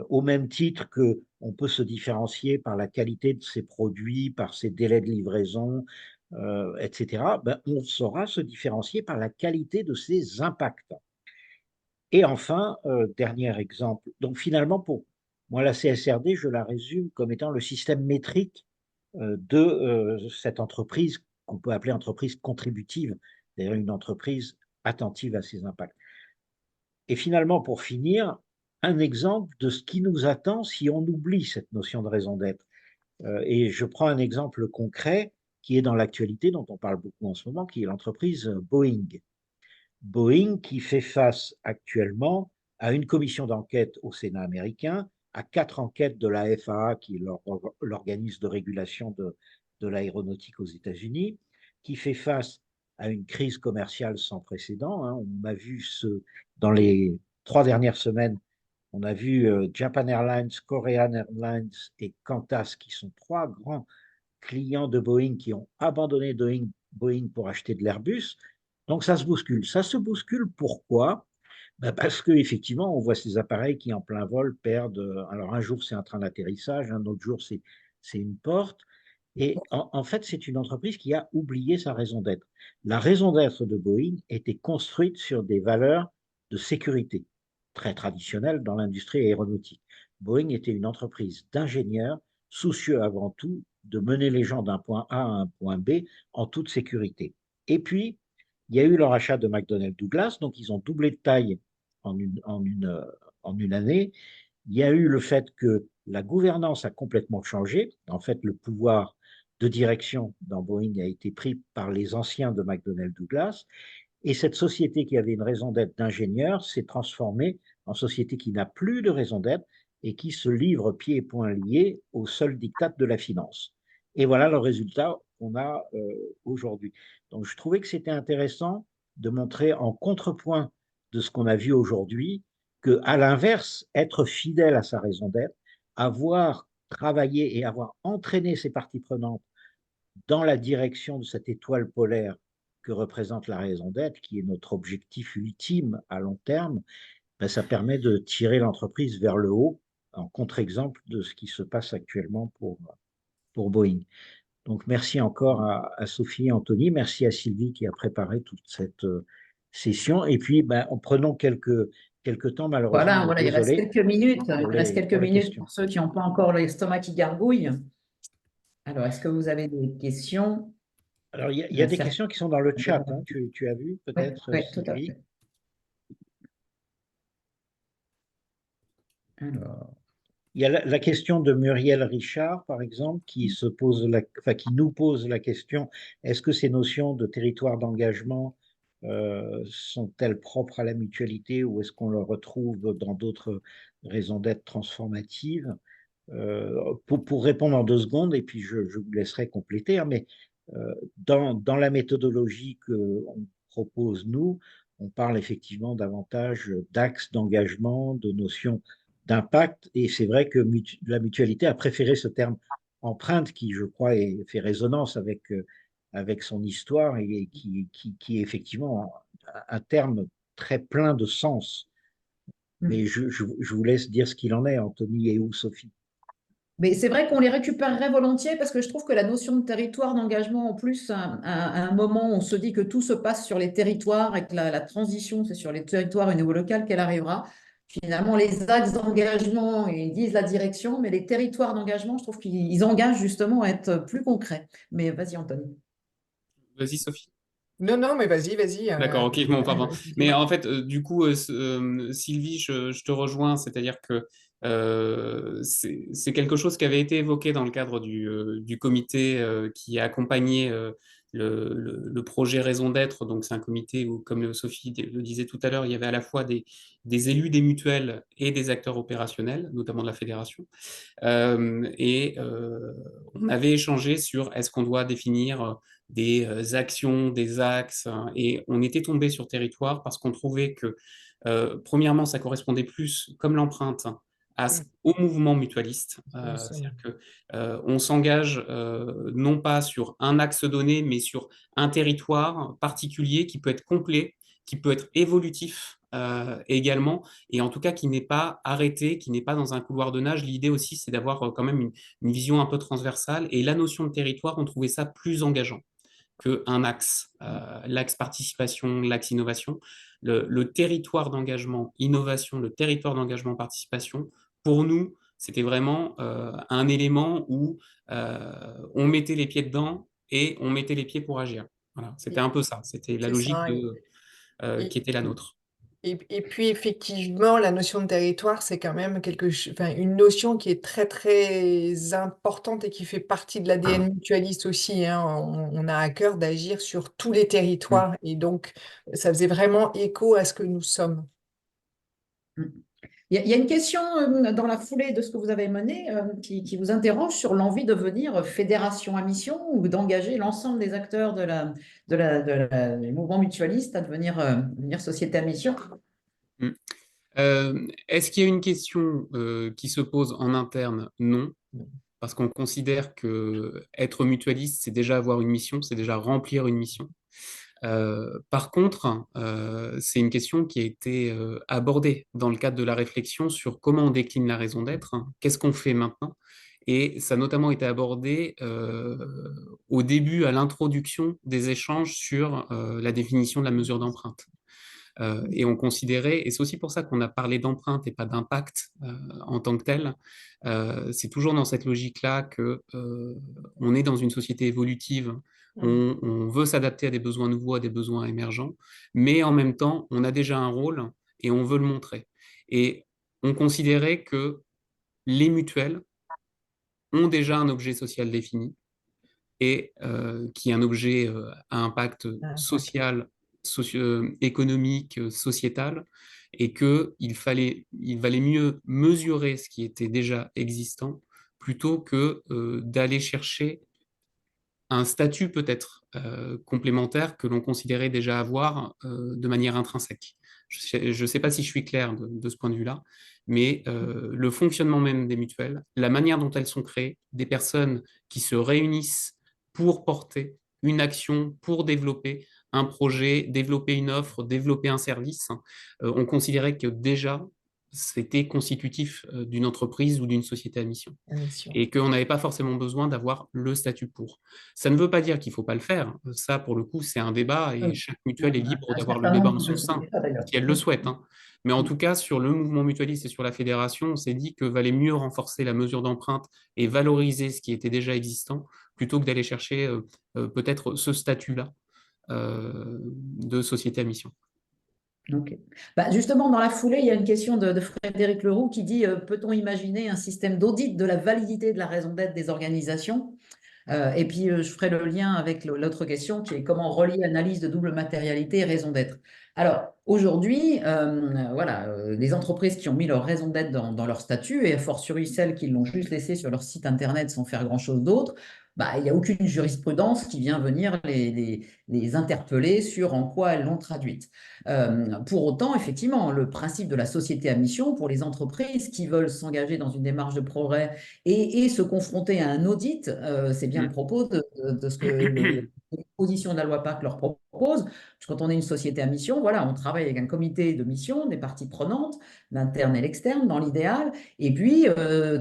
au même titre qu'on peut se différencier par la qualité de ses produits, par ses délais de livraison, etc., ben, on saura se différencier par la qualité de ses impacts. Et enfin, dernier exemple, donc finalement, pour moi, la CSRD, je la résume comme étant le système métrique de cette entreprise qu'on peut appeler entreprise contributive, c'est-à-dire une entreprise attentive à ses impacts. Et finalement, pour finir, un exemple de ce qui nous attend si on oublie cette notion de raison d'être. Et je prends un exemple concret qui est dans l'actualité, dont on parle beaucoup en ce moment, qui est l'entreprise Boeing. Boeing qui fait face actuellement à une commission d'enquête au Sénat américain, à 4 enquêtes de la FAA, qui est l'organisme de régulation de l'aéronautique aux États-Unis, qui fait face à une crise commerciale sans précédent. Hein. On a vu dans les 3 dernières semaines, on a vu Japan Airlines, Korean Airlines et Qantas, qui sont 3 grands clients de Boeing qui ont abandonné Boeing pour acheter de l'Airbus. Donc ça se bouscule. Ça se bouscule pourquoi? Ben parce qu'effectivement, on voit ces appareils qui en plein vol perdent. Alors un jour, c'est un train d'atterrissage, un autre jour, c'est une porte. Et en fait, c'est une entreprise qui a oublié sa raison d'être. La raison d'être de Boeing était construite sur des valeurs de sécurité très traditionnelles dans l'industrie aéronautique. Boeing était une entreprise d'ingénieurs soucieux avant tout de mener les gens d'un point A à un point B en toute sécurité. Et puis, il y a eu leur achat de McDonnell Douglas, donc ils ont doublé de taille en une année. Il y a eu le fait que la gouvernance a complètement changé. En fait, le pouvoir de direction dans Boeing a été pris par les anciens de McDonnell Douglas. Et cette société qui avait une raison d'être d'ingénieur s'est transformée en société qui n'a plus de raison d'être et qui se livre pieds et poings liés au seul diktat de la finance. Et voilà le résultat qu'on a aujourd'hui. Donc je trouvais que c'était intéressant de montrer en contrepoint de ce qu'on a vu aujourd'hui qu'à l'inverse, être fidèle à sa raison d'être, avoir travaillé et avoir entraîné ses parties prenantes dans la direction de cette étoile polaire que représente la raison d'être, qui est notre objectif ultime à long terme, ben ça permet de tirer l'entreprise vers le haut, en contre-exemple de ce qui se passe actuellement pour Boeing. Donc merci encore à Sophie et Anthony, merci à Sylvie qui a préparé toute cette session. Et puis, ben, prenons quelques temps, malheureusement, Voilà, il reste désolé, quelques minutes. Il pour reste quelques minutes questions. pour ceux qui n'ont pas encore l'estomac qui gargouille. Alors, est-ce que vous avez des questions? Alors, il y a des questions qui sont dans le chat, hein. Tu as vu Oui, peut-être, oui, tout à Sylvie? fait. Alors, Il y a la question de Muriel Richard, par exemple, qui nous pose la question, est-ce que ces notions de territoire d'engagement sont-elles propres à la mutualité ou est-ce qu'on le retrouve dans d'autres raisons d'être transformatives? Pour répondre en 2 secondes, et puis je vous laisserai compléter, hein, mais dans la méthodologie qu'on propose, nous, on parle effectivement davantage d'axes d'engagement, de notions d'impact, et c'est vrai que la mutualité a préféré ce terme empreinte qui, je crois, fait résonance avec son histoire et qui est effectivement un terme très plein de sens. Mais je vous laisse dire ce qu'il en est, Anthony et ou Sophie. Mais c'est vrai qu'on les récupérerait volontiers parce que je trouve que la notion de territoire d'engagement, en plus, à un moment où on se dit que tout se passe sur les territoires et que la transition, c'est sur les territoires au niveau local qu'elle arrivera. Finalement, les axes d'engagement, ils disent la direction, mais les territoires d'engagement, je trouve qu'ils engagent justement à être plus concrets. Mais vas-y, Anthony. Vas-y, Sophie. Non, non, mais vas-y. D'accord, ok, bon, pardon. Mais Excuse-moi. en fait, du coup, Sylvie, je te rejoins, c'est-à-dire que c'est quelque chose qui avait été évoqué dans le cadre du comité qui a accompagné le projet Raison d'être. Donc, c'est un comité où, comme Sophie le disait tout à l'heure, il y avait à la fois des élus des mutuelles et des acteurs opérationnels, notamment de la fédération. On avait échangé sur est-ce qu'on doit définir des actions, des axes, hein, et on était tombé sur territoire parce qu'on trouvait que, premièrement, ça correspondait plus, comme l'empreinte, au mouvement mutualiste. C'est-à-dire que on s'engage non pas sur un axe donné, mais sur un territoire particulier qui peut être complet, qui peut être évolutif également, et en tout cas qui n'est pas arrêté, qui n'est pas dans un couloir de nage. L'idée aussi, c'est d'avoir quand même une vision un peu transversale, et la notion de territoire, on trouvait ça plus engageant qu'un axe, l'axe participation, l'axe innovation. Le territoire d'engagement innovation, le territoire d'engagement participation, pour nous, c'était vraiment un élément où on mettait les pieds dedans et on mettait les pieds pour agir. Voilà, c'était un peu ça, c'était la C'est logique ça. qui était la nôtre. Et puis effectivement, la notion de territoire, c'est quand même enfin, une notion qui est très très importante et qui fait partie de l'ADN mutualiste aussi, hein. On a à cœur d'agir sur tous les territoires et donc ça faisait vraiment écho à ce que nous sommes. Il y a une question dans la foulée de ce que vous avez mené qui vous interroge sur l'envie de devenir fédération à mission ou d'engager l'ensemble des acteurs du mouvement mutualiste à devenir société à mission. Mm. Est-ce qu'il y a une question qui se pose en interne? Non, parce qu'on considère que être mutualiste, c'est déjà avoir une mission, c'est déjà remplir une mission. Par contre, c'est une question qui a été abordée dans le cadre de la réflexion sur comment on décline la raison d'être, hein. Qu'est-ce qu'on fait maintenant? Et ça a notamment été abordé au début, à l'introduction des échanges sur la définition de la mesure d'empreinte. Et on considérait, et c'est aussi pour ça qu'on a parlé d'empreinte et pas d'impact en tant que tel, c'est toujours dans cette logique-là que on est dans une société évolutive, on veut s'adapter à des besoins nouveaux, à des besoins émergents, mais en même temps, on a déjà un rôle et on veut le montrer. Et on considérait que les mutuelles ont déjà un objet social défini et qui est un objet à impact social, économique, sociétal, et il valait mieux mesurer ce qui était déjà existant plutôt que d'aller chercher un statut peut-être complémentaire que l'on considérait déjà avoir de manière intrinsèque. Je ne sais pas si je suis clair de ce point de vue-là, mais le fonctionnement même des mutuelles, la manière dont elles sont créées, des personnes qui se réunissent pour porter une action, pour développer un projet, développer une offre, développer un service, on considérait que déjà c'était constitutif d'une entreprise ou d'une société à mission et qu'on n'avait pas forcément besoin d'avoir le statut pour. Ça ne veut pas dire qu'il ne faut pas le faire. Ça, pour le coup, c'est un débat et chaque mutuelle est libre Un d'avoir le certain débat nombre en de son sein, sociétés, d'ailleurs. si elle le souhaite, hein. Mais en tout cas, sur le mouvement mutualiste et sur la fédération, on s'est dit que valait mieux renforcer la mesure d'empreinte et valoriser ce qui était déjà existant plutôt que d'aller chercher peut-être ce statut-là de société à mission. Ok. Bah, justement, dans la foulée, il y a une question de Frédéric Leroux qui dit peut-on imaginer un système d'audit de la validité de la raison d'être des organisations? Et puis, je ferai le lien avec l'autre question qui est comment relier analyse de double matérialité et raison d'être. Alors, aujourd'hui, voilà, les entreprises qui ont mis leur raison d'être dans leur statut, et a fortiori celles qui l'ont juste laissé sur leur site internet sans faire grand-chose d'autre, bah, il n'y a aucune jurisprudence qui vient venir les interpeller sur en quoi elles l'ont traduite. Pour autant, effectivement, le principe de la société à mission pour les entreprises qui veulent s'engager dans une démarche de progrès et se confronter à un audit, c'est bien le propos de ce que les dispositions de la loi PAC leur propose. Quand on est une société à mission, voilà, on travaille avec un comité de mission, des parties prenantes, l'interne et l'externe, dans l'idéal. Et puis,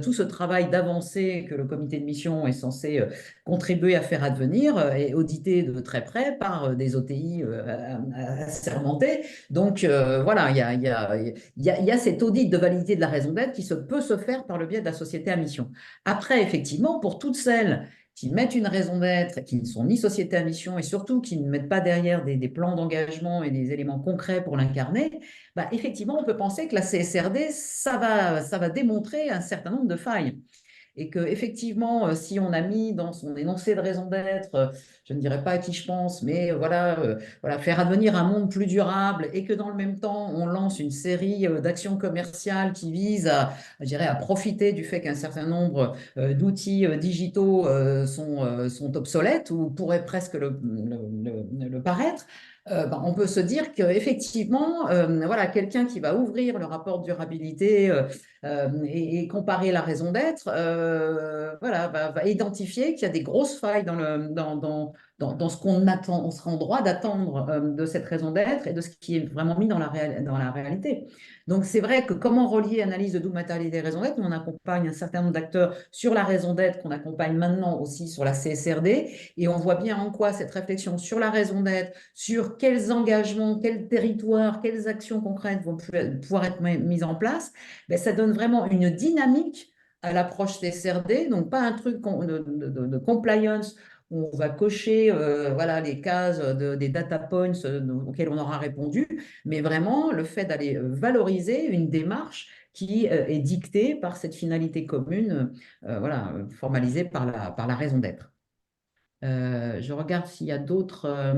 tout ce travail d'avancée que le comité de mission est censé contribuer à faire advenir est audité de très près par des OTI assermentés. Donc, voilà, il y a cet audit de validité de la raison d'être qui peut se faire par le biais de la société à mission. Après, effectivement, pour toutes celles qui mettent une raison d'être, qui ne sont ni société à mission et surtout qui ne mettent pas derrière des plans d'engagement et des éléments concrets pour l'incarner, bah, effectivement, on peut penser que la CSRD, ça va démontrer un certain nombre de failles. Et que effectivement, si on a mis dans son énoncé de raison d'être, je ne dirais pas à qui je pense, mais voilà, faire advenir un monde plus durable et que dans le même temps, on lance une série d'actions commerciales qui visent je dirais, à profiter du fait qu'un certain nombre d'outils digitaux sont obsolètes ou pourraient presque le paraître. On peut se dire qu'effectivement, voilà, quelqu'un qui va ouvrir le rapport de durabilité et comparer la raison d'être, voilà, va identifier qu'il y a des grosses failles dans ce qu'on attend, on sera en droit d'attendre de cette raison d'être et de ce qui est vraiment mis dans la réalité. Donc, c'est vrai que comment relier analyse de double matérialité et raison d'être, on accompagne un certain nombre d'acteurs sur la raison d'être, qu'on accompagne maintenant aussi sur la CSRD, et on voit bien en quoi cette réflexion sur la raison d'être, sur quels engagements, quels territoires, quelles actions concrètes vont pouvoir être mises en place, ben, ça donne vraiment une dynamique à l'approche CSRD, donc pas un truc de compliance où on va cocher voilà, les cases des data points auxquels on aura répondu, mais vraiment le fait d'aller valoriser une démarche qui est dictée par cette finalité commune, voilà, formalisée par la raison d'être. Je regarde s'il y a d'autres.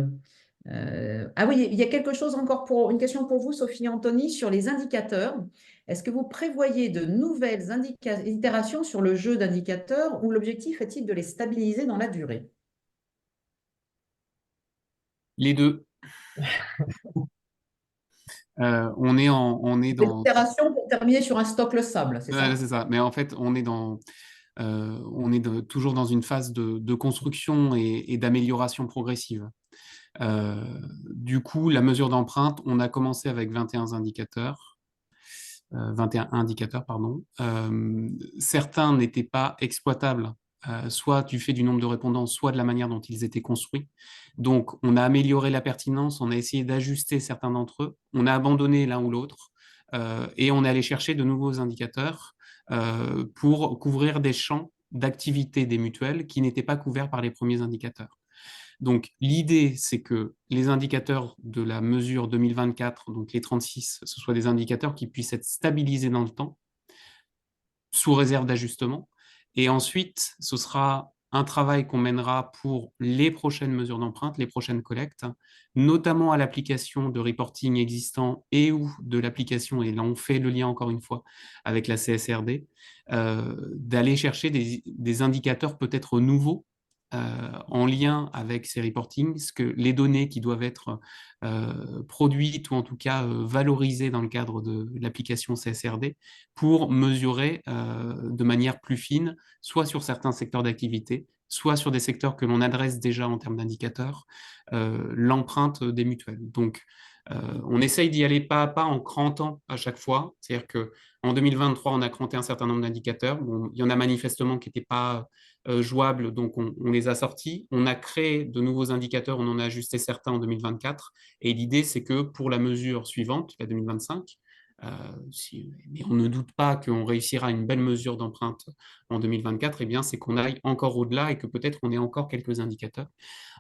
Ah oui, il y a quelque chose encore une question pour vous, Sophie Anthony, sur les indicateurs. Est-ce que vous prévoyez de nouvelles itérations sur le jeu d'indicateurs ou l'objectif est-il de les stabiliser dans la durée? Les deux. On est Des dans... itérations pour terminer sur un stock le sable, c'est ça? c'est ça. Mais en fait, toujours dans une phase de construction et d'amélioration progressive. Du coup, la mesure d'empreinte, on a commencé avec 21 indicateurs. 21 indicateurs, pardon. Certains n'étaient pas exploitables, soit du fait du nombre de répondants, soit de la manière dont ils étaient construits. Donc, on a amélioré la pertinence, on a essayé d'ajuster certains d'entre eux, on a abandonné l'un ou l'autre, et on est allé chercher de nouveaux indicateurs pour couvrir des champs d'activité des mutuelles qui n'étaient pas couverts par les premiers indicateurs. Donc, l'idée, c'est que les indicateurs de la mesure 2024, donc les 36, ce soient des indicateurs qui puissent être stabilisés dans le temps, sous réserve d'ajustement. Et ensuite, ce sera un travail qu'on mènera pour les prochaines mesures d'empreinte, les prochaines collectes, notamment à l'application de reporting existant et ou de l'application, et là on fait le lien encore une fois avec la CSRD, d'aller chercher des indicateurs peut-être nouveaux en lien avec ces reportings, que les données qui doivent être produites ou en tout cas valorisées dans le cadre de l'application CSRD pour mesurer de manière plus fine, soit sur certains secteurs d'activité, soit sur des secteurs que l'on adresse déjà en termes d'indicateurs, l'empreinte des mutuelles. Donc, on essaye d'y aller pas à pas en crantant à chaque fois. C'est-à-dire qu'en 2023, on a cranté un certain nombre d'indicateurs. Bon, il y en a manifestement qui n'étaient pas jouables, donc on les a sortis. On a créé de nouveaux indicateurs, on en a ajusté certains en 2024. Et l'idée, c'est que pour la mesure suivante, la 2025, Mais on ne doute pas qu'on réussira une belle mesure d'empreinte en 2024, eh bien, c'est qu'on aille encore au-delà et que peut-être on ait encore quelques indicateurs,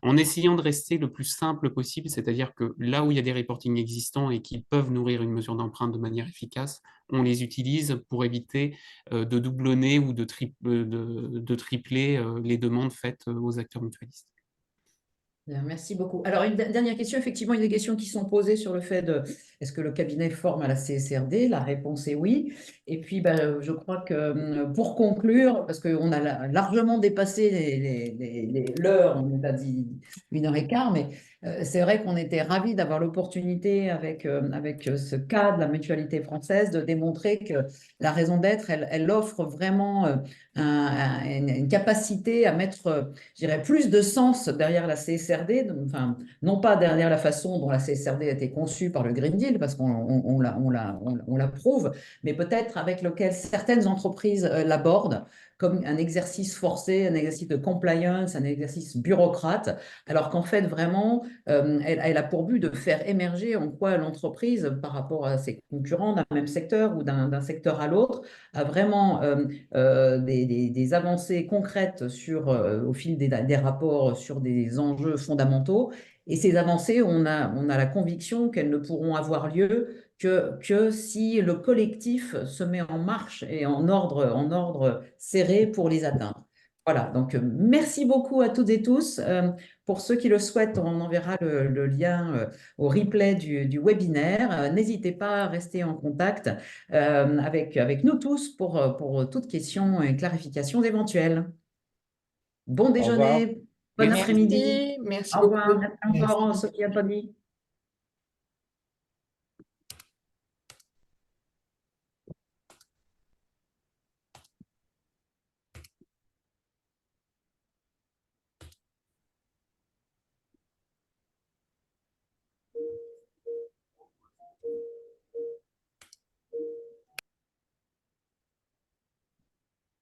en essayant de rester le plus simple possible, c'est-à-dire que là où il y a des reportings existants et qui peuvent nourrir une mesure d'empreinte de manière efficace, on les utilise pour éviter de doublonner ou de tripler les demandes faites aux acteurs mutualistes. Bien, merci beaucoup. Alors, une dernière question. Effectivement, il y a des questions qui sont posées sur le fait de est-ce que le cabinet forme à la CSRD? La réponse est oui. Et puis, je crois que pour conclure, parce qu'on a largement dépassé l'heure, on est à 1h15, mais c'est vrai qu'on était ravis d'avoir l'opportunité avec ce cas de la mutualité française de démontrer que la raison d'être, elle offre vraiment une capacité à mettre, je dirais, plus de sens derrière la CSRD, enfin, non pas derrière la façon dont la CSRD a été conçue par le Green Deal, parce qu'on l'approuve, mais peut-être avec lequel certaines entreprises l'abordent comme un exercice forcé, un exercice de compliance, un exercice bureaucrate, alors qu'en fait, vraiment, elle a pour but de faire émerger en quoi l'entreprise, par rapport à ses concurrents d'un même secteur ou d'un secteur à l'autre, a vraiment des avancées concrètes au fil des rapports sur des enjeux fondamentaux. Et ces avancées, on a la conviction qu'elles ne pourront avoir lieu que si le collectif se met en marche et en ordre serré pour les atteindre. Voilà, donc merci beaucoup à toutes et tous. Pour ceux qui le souhaitent, on enverra le lien au replay du webinaire. N'hésitez pas à rester en contact avec nous tous pour toutes questions et clarifications éventuelles. Bon Au revoir. déjeuner, bon Merci. après-midi. Merci Au beaucoup. revoir. Merci Merci. encore, Sophie Anthony.